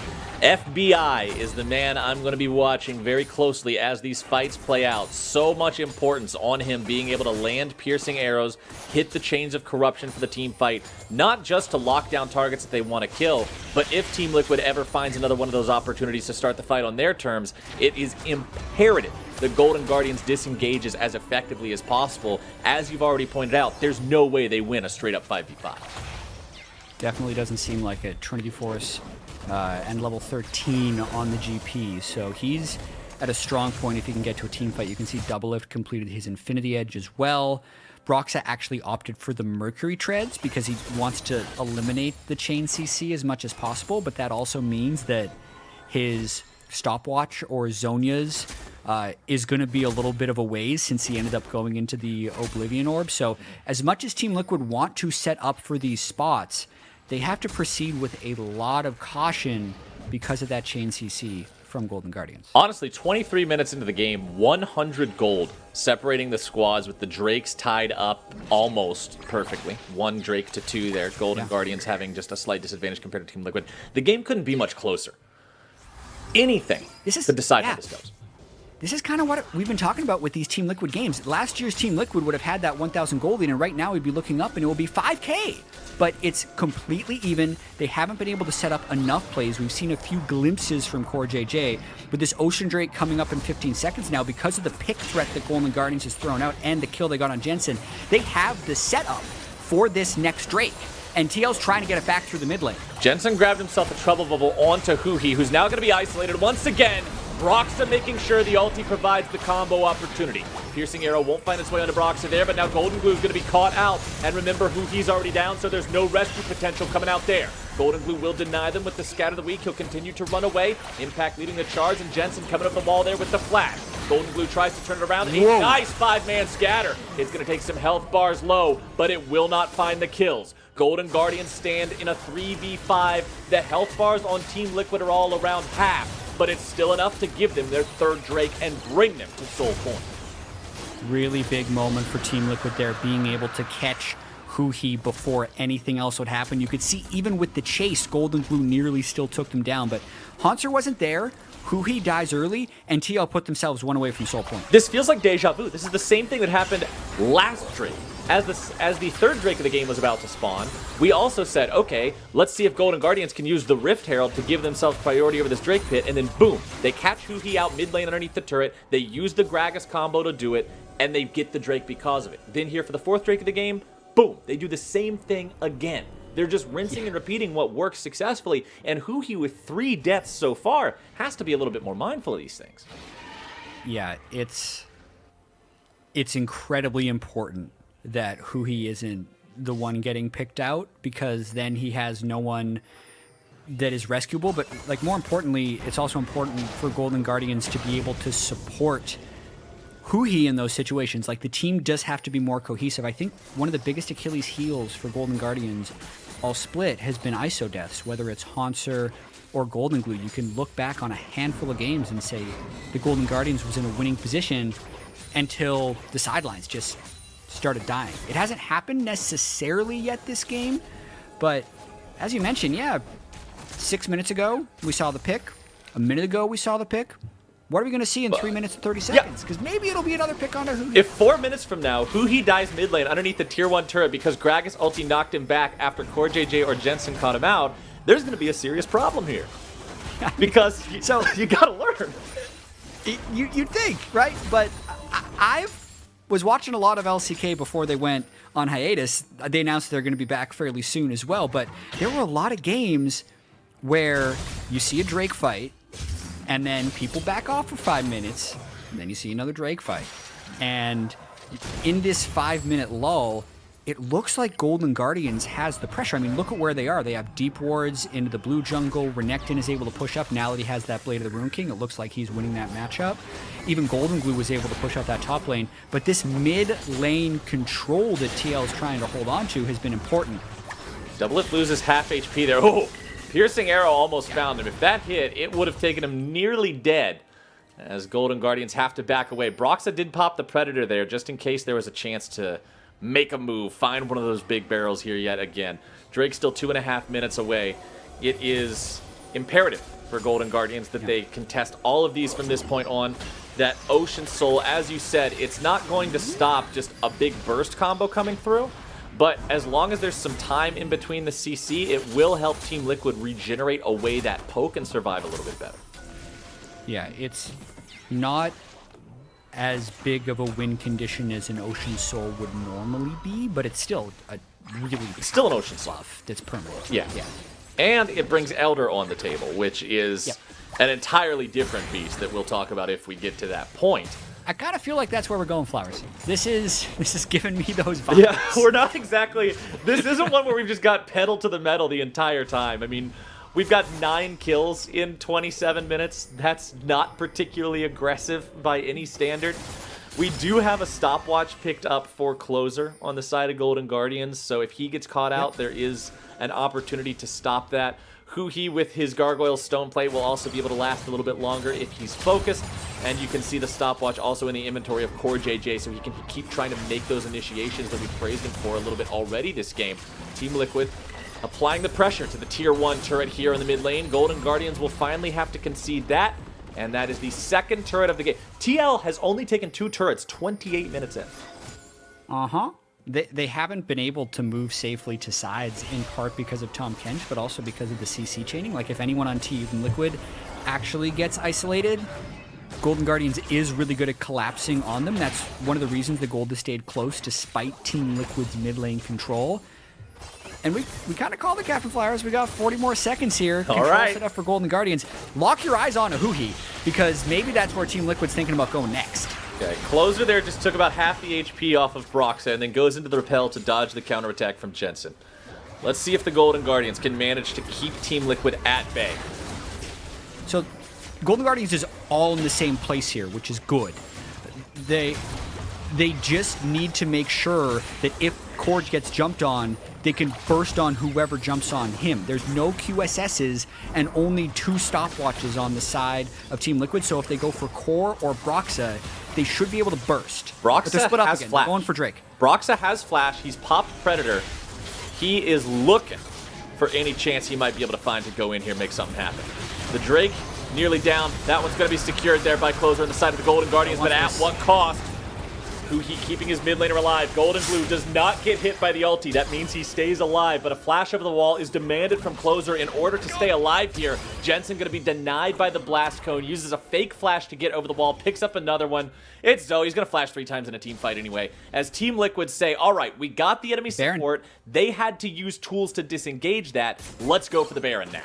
FBI is the man I'm going to be watching very closely as these fights play out. So much importance on him being able to land piercing arrows, hit the chains of corruption for the team fight, not just to lock down targets that they want to kill, but if Team Liquid ever finds another one of those opportunities to start the fight on their terms, it is imperative the Golden Guardians disengages as effectively as possible. As you've already pointed out, there's no way they win a straight-up 5v5. Definitely doesn't seem like it. Trinity Force and level 13 on the GP, so he's at a strong point if he can get to a team fight. You can see Doublelift completed his Infinity Edge as well. Broxah actually opted for the Mercury Treads because he wants to eliminate the chain CC as much as possible, but that also means that his Stopwatch or Zhonya's is going to be a little bit of a ways since he ended up going into the Oblivion Orb. So as much as Team Liquid want to set up for these spots, they have to proceed with a lot of caution because of that chain CC from Golden Guardians. Honestly, 23 minutes into the game, 100 gold separating the squads with the Drakes tied up almost perfectly. 1 Drake to 2 there. Golden Guardians having just a slight disadvantage compared to Team Liquid. The game couldn't be much closer. Anything to decide how this goes. This is kind of what we've been talking about with these Team Liquid games. Last year's Team Liquid would have had that 1,000 gold lead, and right now we'd be looking up and it will be 5K. But it's completely even. They haven't been able to set up enough plays. We've seen a few glimpses from CoreJJ. With this Ocean Drake coming up in 15 seconds now, because of the pick threat that Golden Guardians has thrown out and the kill they got on Jensen, they have the setup for this next Drake. And TL's trying to get it back through the mid lane. Jensen grabbed himself a trouble bubble onto Huhi, who's now going to be isolated once again. Broxah making sure the ulti provides the combo opportunity. Piercing arrow won't find its way onto Broxah there, but now Goldenglue is going to be caught out. And remember, Huhi's already down, so there's no rescue potential coming out there. Goldenglue will deny them with the scat of the week. He'll continue to run away. Impact leading the charge, and Jensen coming up the wall there with the flash. Goldenglue tries to turn it around. A nice 5-man scatter. It's going to take some health bars low, but it will not find the kills. Golden Guardians stand in a 3v5. The health bars on Team Liquid are all around half, but it's still enough to give them their 3rd Drake and bring them to Soul Point. Really big moment for Team Liquid there, being able to catch Huhi before anything else would happen. You could see even with the chase, Goldenglue nearly still took them down, but Hauntzer wasn't there. Huhi dies early, and TL put themselves one away from Soul Point. This feels like deja vu. This is the same thing that happened last Drake. as the third Drake of the game was about to spawn, we also said, okay, let's see if Golden Guardians can use the Rift Herald to give themselves priority over this Drake pit, and then boom, they catch huhi out mid lane underneath the turret, they use the Gragas combo to do it, and they get the Drake because of it. Then here for the fourth Drake of the game, boom, they do the same thing again. They're just rinsing and repeating what works successfully, and huhi with 3 deaths so far has to be a little bit more mindful of these things. Yeah, it's incredibly important that huhi isn't the one getting picked out, because then he has no one that is rescuable. But like, more importantly, it's also important for Golden Guardians to be able to support huhi in those situations. Like, the team does have to be more cohesive. I think one of the biggest Achilles heels for Golden Guardians all split has been ISO deaths, whether it's Hauntzer or Goldenglue. You can look back on a handful of games and say the Golden Guardians was in a winning position until the sidelines just started dying. It hasn't happened necessarily yet this game, but as you mentioned, yeah, 6 minutes ago we saw the pick. A minute ago we saw the pick. What are we going to see in 3 minutes and 30 seconds? Because maybe it'll be another pick on a huhi. If 4 minutes from now, huhi dies mid lane underneath the tier 1 turret because Gragas ulti knocked him back after CoreJJ or Jensen caught him out, there's going to be a serious problem here. Because so you got to learn. You'd think, right? But I was watching a lot of LCK before they went on hiatus. They announced they're going to be back fairly soon as well, but there were a lot of games where you see a Drake fight, and then people back off for 5 minutes, and then you see another Drake fight. And in this 5-minute lull, it looks like Golden Guardians has the pressure. I mean, look at where they are. They have deep wards into the blue jungle. Renekton is able to push up. Now that he has that Blade of the Rune King, it looks like he's winning that matchup. Even Goldenglue was able to push out that top lane. But this mid-lane control that TL is trying to hold on to has been important. Doublelift loses half HP there. Oh, piercing arrow almost found him. If that hit, it would have taken him nearly dead, as Golden Guardians have to back away. Broxah did pop the Predator there just in case there was a chance to make a move, find one of those big barrels here yet again. Drake's still 2.5 minutes away. It is imperative for Golden Guardians that they contest all of these from this point on. That Ocean Soul, as you said, it's not going to stop just a big burst combo coming through, but as long as there's some time in between the CC, it will help Team Liquid regenerate away that poke and survive a little bit better. Yeah, it's not as big of a win condition as an Ocean Soul would normally be, but it's still a really still an Ocean Soul that's permanent. Yeah. And it brings Elder on the table, which is an entirely different beast that we'll talk about if we get to that point. I kind of feel like that's where we're going, Flowers. This is giving me those vibes. Yeah, we're not exactly. This isn't one where we've just got pedal to the metal the entire time. I mean, we've got 9 kills in 27 minutes. That's not particularly aggressive by any standard. We do have a stopwatch picked up for Closer on the side of Golden Guardians, so if he gets caught out, there is an opportunity to stop that. huhi with his Gargoyle Stone Plate will also be able to last a little bit longer if he's focused, and you can see the stopwatch also in the inventory of CoreJJ, so he can keep trying to make those initiations that we've praised him for a little bit already this game. Team Liquid applying the pressure to the tier 1 turret here in the mid lane. Golden Guardians will finally have to concede that, and that is the second turret of the game. TL has only taken 2 turrets 28 minutes in. Uh-huh. They haven't been able to move safely to sides, in part because of Tahm Kench, but also because of the CC chaining. Like, if anyone on Team Liquid actually gets isolated, Golden Guardians is really good at collapsing on them. That's one of the reasons the Gold has stayed close despite Team Liquid's mid lane control. And we kind of call the Captain Flowers. We got 40 more seconds here. All right. Set up for Golden Guardians. Lock your eyes on a huhi, because maybe that's where Team Liquid's thinking about going next. Okay, Closer there just took about half the HP off of Broxah and then goes into the repel to dodge the counterattack from Jensen. Let's see if the Golden Guardians can manage to keep Team Liquid at bay. So Golden Guardians is all in the same place here, which is good. They just need to make sure that if Corj gets jumped on, they can burst on whoever jumps on him. There's no QSSs and only 2 stopwatches on the side of Team Liquid, so if they go for Core or Broxah, they should be able to burst. Broxah split up has again. flash. They're going for Drake. Broxah has flash. He's popped Predator. He is looking for any chance he might be able to find to go in here and make something happen. The Drake nearly down. That one's going to be secured there by Closer on the side of the Golden Guardians, but at what cost? huhi keeping his mid laner alive. Goldenglue does not get hit by the ulti. That means he stays alive, but a flash over the wall is demanded from Closer in order to stay alive here. Jensen going to be denied by the blast cone, uses a fake flash to get over the wall, picks up another one. It's Zoe. He's going to flash 3 times in a team fight anyway. As Team Liquid say, all right, we got the enemy support. They had to use tools to disengage that. Let's go for the Baron now.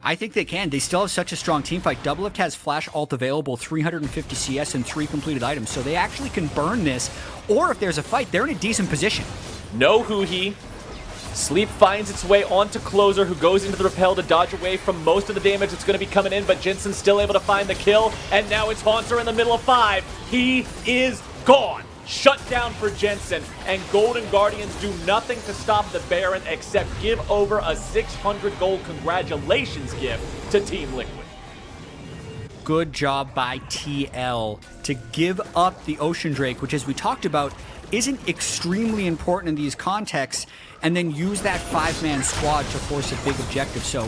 I think they can. They still have such a strong team fight. Doublelift has Flash ult available, 350 CS and 3 completed items, so they actually can burn this. Or if there's a fight, they're in a decent position. No huhi. Sleep finds its way onto Closer, who goes into the repel to dodge away from most of the damage that's going to be coming in, but Jensen's still able to find the kill, and now it's Hauntzer in the middle of 5. He is gone. Shut down for Jensen, and Golden Guardians do nothing to stop the Baron except give over a 600 gold congratulations gift to Team Liquid. Good job by TL to give up the Ocean Drake, which, as we talked about, isn't extremely important in these contexts, and then use that 5-man squad to force a big objective. So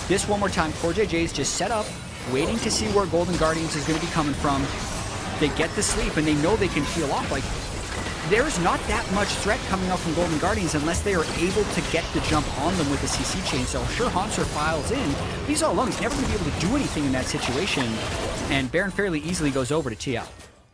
this one more time, CoreJJ is just set up, waiting to see where Golden Guardians is going to be coming from. They get the sleep, and they know they can peel off. Like, there's not that much threat coming up from Golden Guardians unless they are able to get the jump on them with the CC chain. So sure, Hauntzer files in, but he's all alone. He's never going to be able to do anything in that situation, and Baron fairly easily goes over to TL.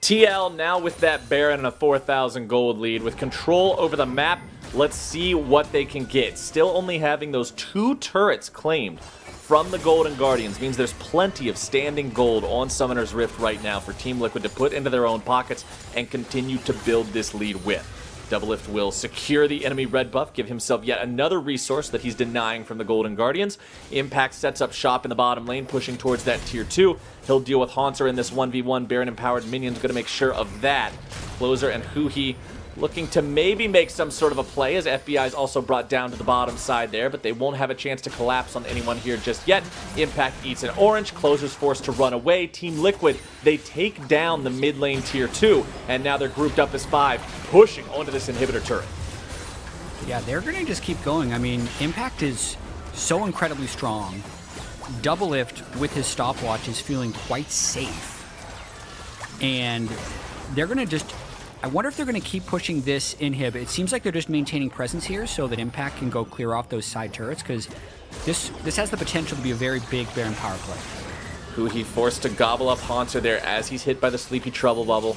TL now with that Baron and a 4,000 gold lead. With control over the map, let's see what they can get. Still only having those 2 turrets claimed from the Golden Guardians means there's plenty of standing gold on Summoner's Rift right now for Team Liquid to put into their own pockets and continue to build this lead with. Doublelift will secure the enemy red buff, give himself yet another resource that he's denying from the Golden Guardians. Impact sets up shop in the bottom lane, pushing towards that tier 2. He'll deal with Hauntzer in this 1v1. Baron-empowered minions going to make sure of that. Closer and huhi looking to maybe make some sort of a play, as FBI is also brought down to the bottom side there, but they won't have a chance to collapse on anyone here just yet. Impact eats an orange, Closer's forced to run away. Team Liquid, they take down the mid lane tier 2, and now they're grouped up as 5, pushing onto this inhibitor turret. Yeah, they're going to just keep going. I mean, Impact is so incredibly strong. Doublelift, with his stopwatch, is feeling quite safe. And they're going to just... I wonder if they're going to keep pushing this inhib. It seems like they're just maintaining presence here so that Impact can go clear off those side turrets, because this has the potential to be a very big Baron power play. Huhi forced to gobble up Hauntzer there as he's hit by the Sleepy Trouble Bubble.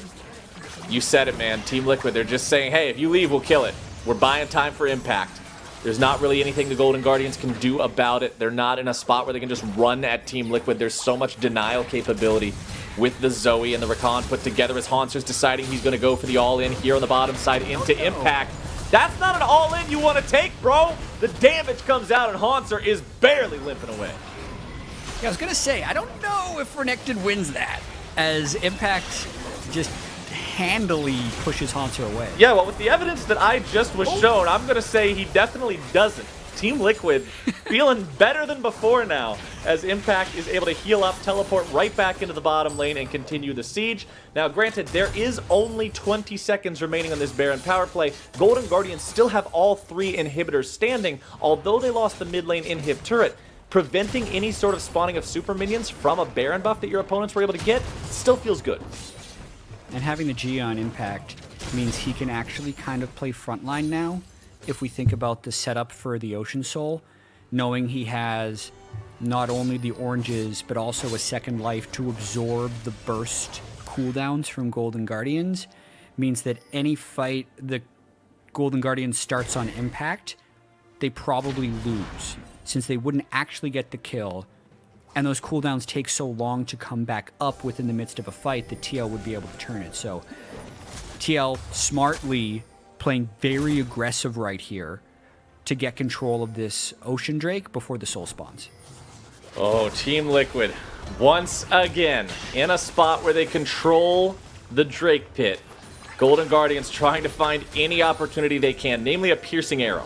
You said it, man. Team Liquid, they're just saying, hey, if you leave, we'll kill it. We're buying time for Impact. There's not really anything the Golden Guardians can do about it. They're not in a spot where they can just run at Team Liquid. There's so much denial capability with the Zoe and the Rakan put together as Hauntzer's deciding he's going to go for the all-in here on the bottom side into Impact. That's not an all-in you want to take, bro. The damage comes out and Hauntzer is barely limping away. Yeah, I was going to say, I don't know if Renekton wins that, as Impact just handily pushes Hauntzer away. Yeah, well, with the evidence that I just was shown, I'm going to say he definitely doesn't. Team Liquid feeling better than before now, as Impact is able to heal up, teleport right back into the bottom lane, and continue the siege. Now, granted, there is only 20 seconds remaining on this Baron power play. Golden Guardians still have all 3 inhibitors standing, although they lost the mid lane inhib turret. Preventing any sort of spawning of super minions from a Baron buff that your opponents were able to get still feels good. And having the G on Impact means he can actually kind of play frontline now. If we think about the setup for the Ocean Soul, knowing he has not only the oranges, but also a second life to absorb the burst cooldowns from Golden Guardians, means that any fight the Golden Guardians starts on Impact, they probably lose, since they wouldn't actually get the kill, and those cooldowns take so long to come back up within the midst of a fight that TL would be able to turn it. So TL smartly playing very aggressive right here to get control of this Ocean Drake before the soul spawns. Oh, Team Liquid, once again, in a spot where they control the Drake pit. Golden Guardians trying to find any opportunity they can, namely a piercing arrow,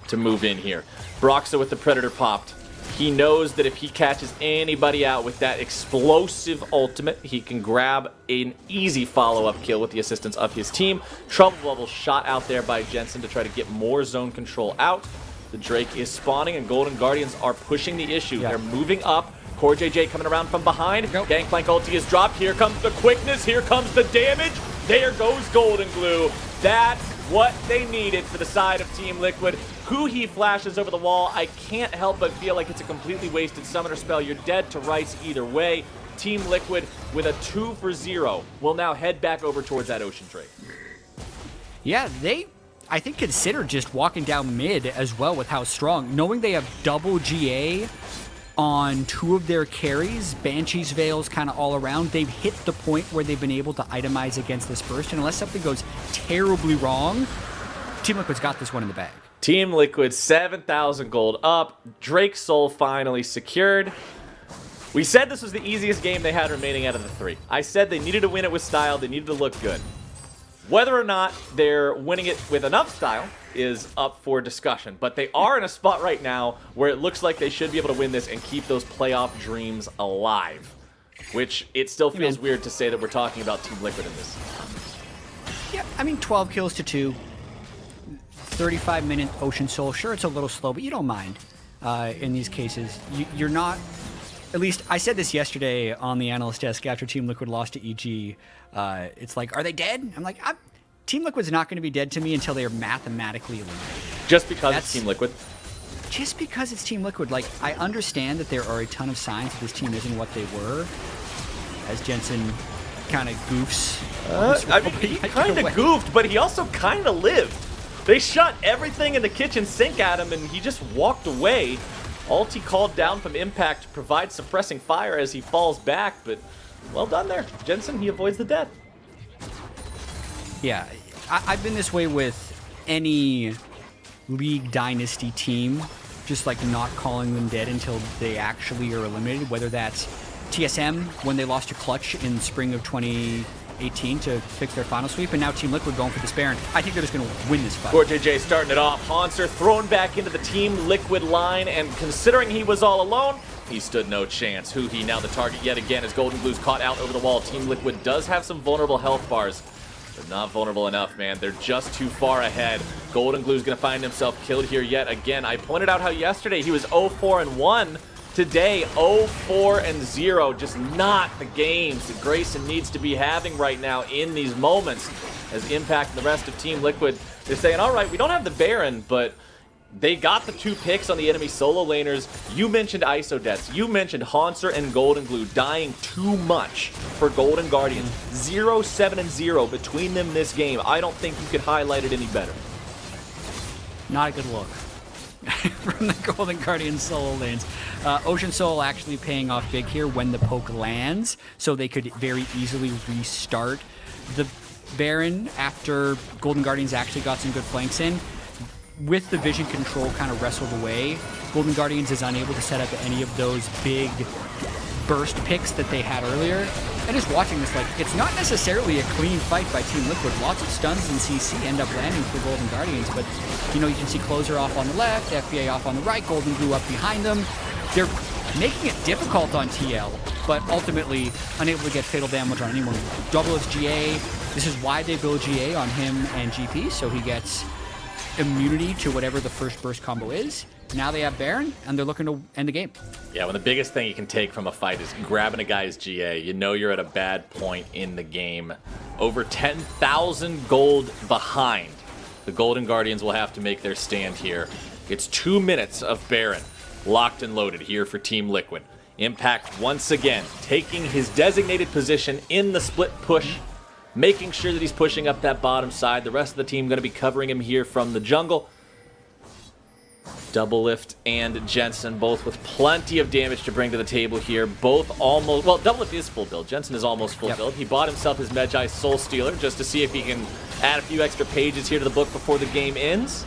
to move in here. Broxah with the Predator popped. He knows that if he catches anybody out with that explosive ultimate, he can grab an easy follow-up kill with the assistance of his team. Trouble Bubble shot out there by Jensen to try to get more zone control out. The Drake is spawning, and Golden Guardians are pushing the issue. They're moving up. CoreJJ coming around from behind. Gangplank ulti is dropped. Here comes the quickness. Here comes the damage. There goes Goldenglue. That's what they needed for the side of Team Liquid. Huhi flashes over the wall. I can't help but feel like it's a completely wasted summoner spell. You're dead to rice either way. Team Liquid with a 2 for 0 will now head back over towards that ocean trade. Yeah, they, I think, considered just walking down mid as well with how strong. Knowing they have double GA on 2 of their carries, Banshee's Veils kind of all around, they've hit the point where they've been able to itemize against this burst. And unless something goes terribly wrong, Team Liquid's got this one in the bag. Team Liquid, 7,000 gold up. Drake's Soul finally secured. We said this was the easiest game they had remaining out of the 3. I said they needed to win it with style. They needed to look good. Whether or not they're winning it with enough style is up for discussion. But they are in a spot right now where it looks like they should be able to win this and keep those playoff dreams alive. Which it still feels weird to say that we're talking about Team Liquid in this. Yeah, I mean, 12 kills to 2. 35-minute Ocean Soul. Sure, it's a little slow, but you don't mind in these cases. You're not... At least, I said this yesterday on the analyst desk after Team Liquid lost to EG. It's like, are they dead? I'm like, Team Liquid's not going to be dead to me until they are mathematically eliminated. Just because it's Team Liquid? Just because it's Team Liquid. Like, I understand that there are a ton of signs that this team isn't what they were. As Jensen kind of goofs. I mean, he kind of goofed, but he also kind of lived. They shot everything in the kitchen sink at him, and he just walked away. Ulti called down from Impact to provide suppressing fire as he falls back, but well done there. Jensen, he avoids the death. Yeah, I've been this way with any League Dynasty team, just like not calling them dead until they actually are eliminated, whether that's TSM when they lost to Clutch in spring of 2018 to fix their final sweep, and now Team Liquid going for this Baron. I think they're just going to win this fight. CoreJJ starting it off. Hauntzer thrown back into the Team Liquid line, and considering he was all alone, he stood no chance. Huhi now the target yet again as Goldenglue caught out over the wall. Team Liquid does have some vulnerable health bars. They're not vulnerable enough, man. They're just too far ahead. Goldenglue's going to find himself killed here yet again. I pointed out how yesterday he was 0-4-1. Today, 0-4-0, just not the games that Grayson needs to be having right now in these moments. As Impact and the rest of Team Liquid, they're saying, all right, we don't have the Baron, but they got the 2 picks on the enemy solo laners. You mentioned ISO deaths. You mentioned Hauntzer and Goldenglue dying too much for Golden Guardians. 0-7-0 between them this game. I don't think you could highlight it any better. Not a good look from the Golden Guardian solo lanes. Ocean Soul actually paying off big here when the poke lands, so they could very easily restart the Baron after Golden Guardians actually got some good flanks in. With the vision control kind of wrestled away, Golden Guardians is unable to set up any of those big burst picks that they had earlier. And just watching this, like, it's not necessarily a clean fight by Team Liquid. Lots of stuns and CC end up landing for Golden Guardians, but, you know, you can see Closer off on the left, FBA off on the right, Goldenglue up behind them. They're making it difficult on TL, but ultimately unable to get fatal damage on anyone. Doublelift GA, this is why they build GA on him and GP, so he gets immunity to whatever the first burst combo is. Now they have Baron, and they're looking to end the game. Yeah, when the biggest thing you can take from a fight is grabbing a guy's GA, you know you're at a bad point in the game. Over 10,000 gold behind. The Golden Guardians will have to make their stand here. It's 2 minutes of Baron locked and loaded here for Team Liquid. Impact once again taking his designated position in the split push, making sure that he's pushing up that bottom side. The rest of the team going to be covering him here from the jungle. Doublelift and Jensen both with plenty of damage to bring to the table here. Both almost, well, Doublelift is full build. Jensen is almost full build. He bought himself his Medjai Soul Stealer just to see if he can add a few extra pages here to the book before the game ends.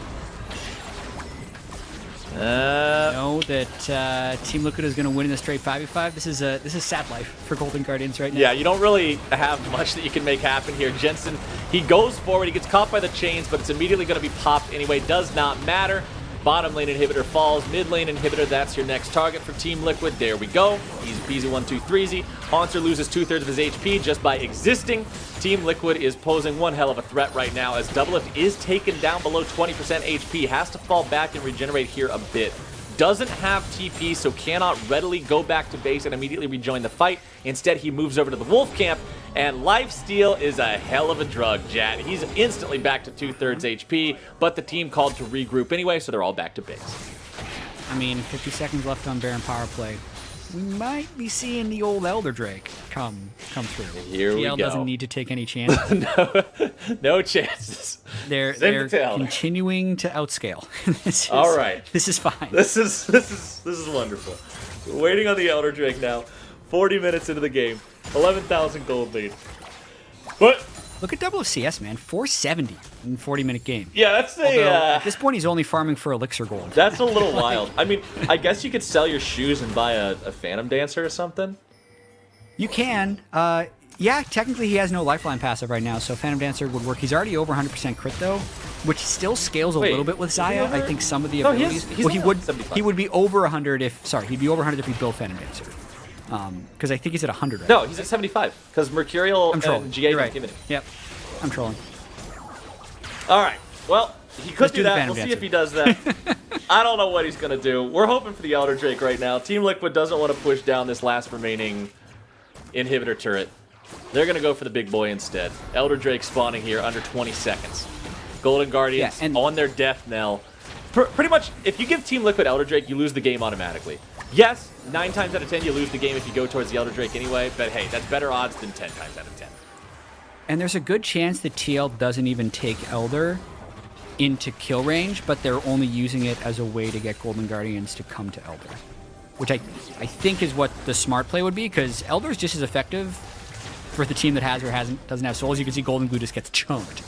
Know that Team Liquid is going to win in a straight 5v5. This is sad life for Golden Guardians right now. Yeah, you don't really have much that you can make happen here. Jensen, he goes forward, he gets caught by the chains, but it's immediately going to be popped anyway. Does not matter. Bottom lane inhibitor falls. Mid lane inhibitor, that's your next target for Team Liquid. There we go. Easy peasy 1-2-3-zy. Hauntzer loses 2/3 of his HP just by existing. Team Liquid is posing one hell of a threat right now as Doublelift is taken down below 20% HP. Has to fall back and regenerate here a bit. doesn't have TP, so cannot readily go back to base and immediately rejoin the fight. Instead, he moves over to the Wolf camp, and lifesteal is a hell of a drug, Jat. He's instantly back to 2/3 HP, but the team called to regroup anyway, so they're all back to base. I mean, 50 seconds left on Baron power play. We might be seeing the old Elder Drake come through. Here we TL go. doesn't need to take any chances. No chances. They're continuing to outscale. All right. This is fine. This is wonderful. We're waiting on the Elder Drake now. 40 minutes into the game. 11,000 gold lead. But look at Doublelift CS, man. 470 in a 40-minute game. yeah, that's Although, at this point, he's only farming for Elixir Gold. that's a little wild. I mean, I guess you could sell your shoes and buy a Phantom Dancer or something. You can. Yeah, technically he has no Lifeline passive right now, so Phantom Dancer would work. He's already over 100% crit, though, which still scales a little bit with Xayah. I think some of the abilities... he would be over 100 if... Sorry, he'd be over 100 if he built Phantom Dancer. Because I think he's at 100 right No, he's at 75, because Mercurial and GA You're right. given it. Yep, I'm trolling. All right. Well, he could Let's do do the that. Phantom We'll see Dancer. if he does that. I don't know what he's going to do. We're hoping for the Elder Drake right now. Team Liquid doesn't want to push down this last remaining inhibitor turret. They're going to go for the big boy instead. Elder Drake spawning here under 20 seconds. Golden Guardians on their death knell. Pretty much, if you give Team Liquid Elder Drake, you lose the game automatically. Yes, 9 times out of 10 you lose the game if you go towards the Elder Drake anyway, but hey, that's better odds than 10 times out of 10. And there's a good chance that TL doesn't even take Elder into kill range, but they're only using it as a way to get Golden Guardians to come to Elder. Which I think is what the smart play would be, because Elder is just as effective for the team that has or doesn't have souls. You can see Goldenglue just gets chunked.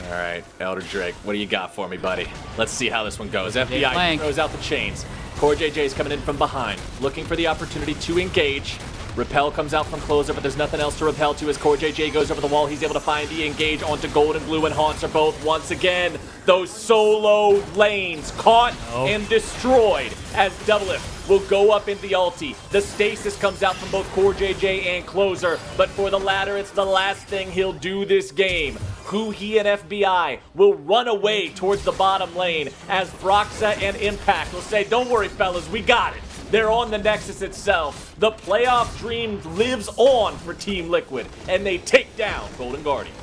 All right, Elder Drake, what do you got for me, buddy? Let's see how this one goes. FBI Gangplank. throws out the chains. CoreJJ is coming in from behind, looking for the opportunity to engage. Repel comes out from closer, but there's nothing else to repel to as CoreJJ goes over the wall. He's able to find the engage onto Goldenglue and Hauntzer both once again. Those solo lanes caught and destroyed as Doublelift will go up in the ulti. The stasis comes out from both CoreJJ and closer, but for the latter, it's the last thing he'll do this game. Huhi and FBI will run away towards the bottom lane as Broxah and Impact will say, don't worry, fellas, we got it. They're on the Nexus itself. The playoff dream lives on for Team Liquid, and they take down Golden Guardian.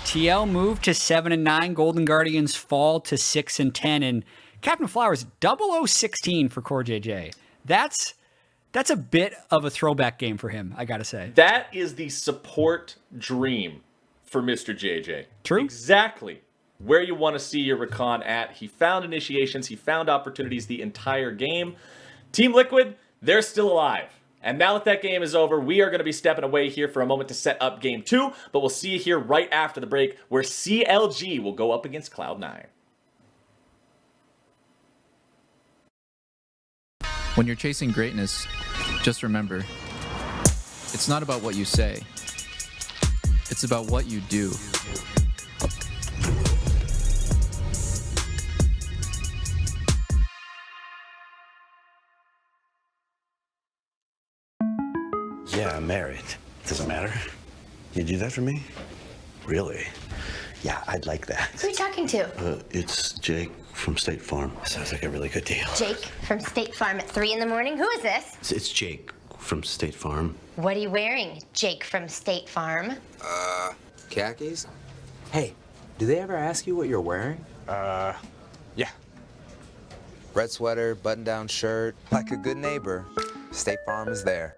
TL moved to 7-9. Golden Guardians fall to 6-10. And Captain Flowers 0016 for CoreJJ. That's a bit of a throwback game for him, I gotta say. That is the support dream for Mr. JJ. True. Exactly where you want to see your Rakan at. He found initiations. He found opportunities the entire game. Team Liquid, they're still alive. And now that that game is over, we are going to be stepping away here for a moment to set up game 2. But we'll see you here right after the break where CLG will go up against Cloud9. When you're chasing greatness, just remember, it's not about what you say. It's about what you do. Yeah, I'm married. Doesn't matter. You do that for me? Really? Yeah, I'd like that. Who are you talking to? It's Jake from State Farm. Sounds like a really good deal. Jake from State Farm at 3 in the morning? Who is this? It's Jake from State Farm. What are you wearing, Jake from State Farm? Khakis? Hey, do they ever ask you what you're wearing? Yeah. Red sweater, button-down shirt. Like a good neighbor, State Farm is there.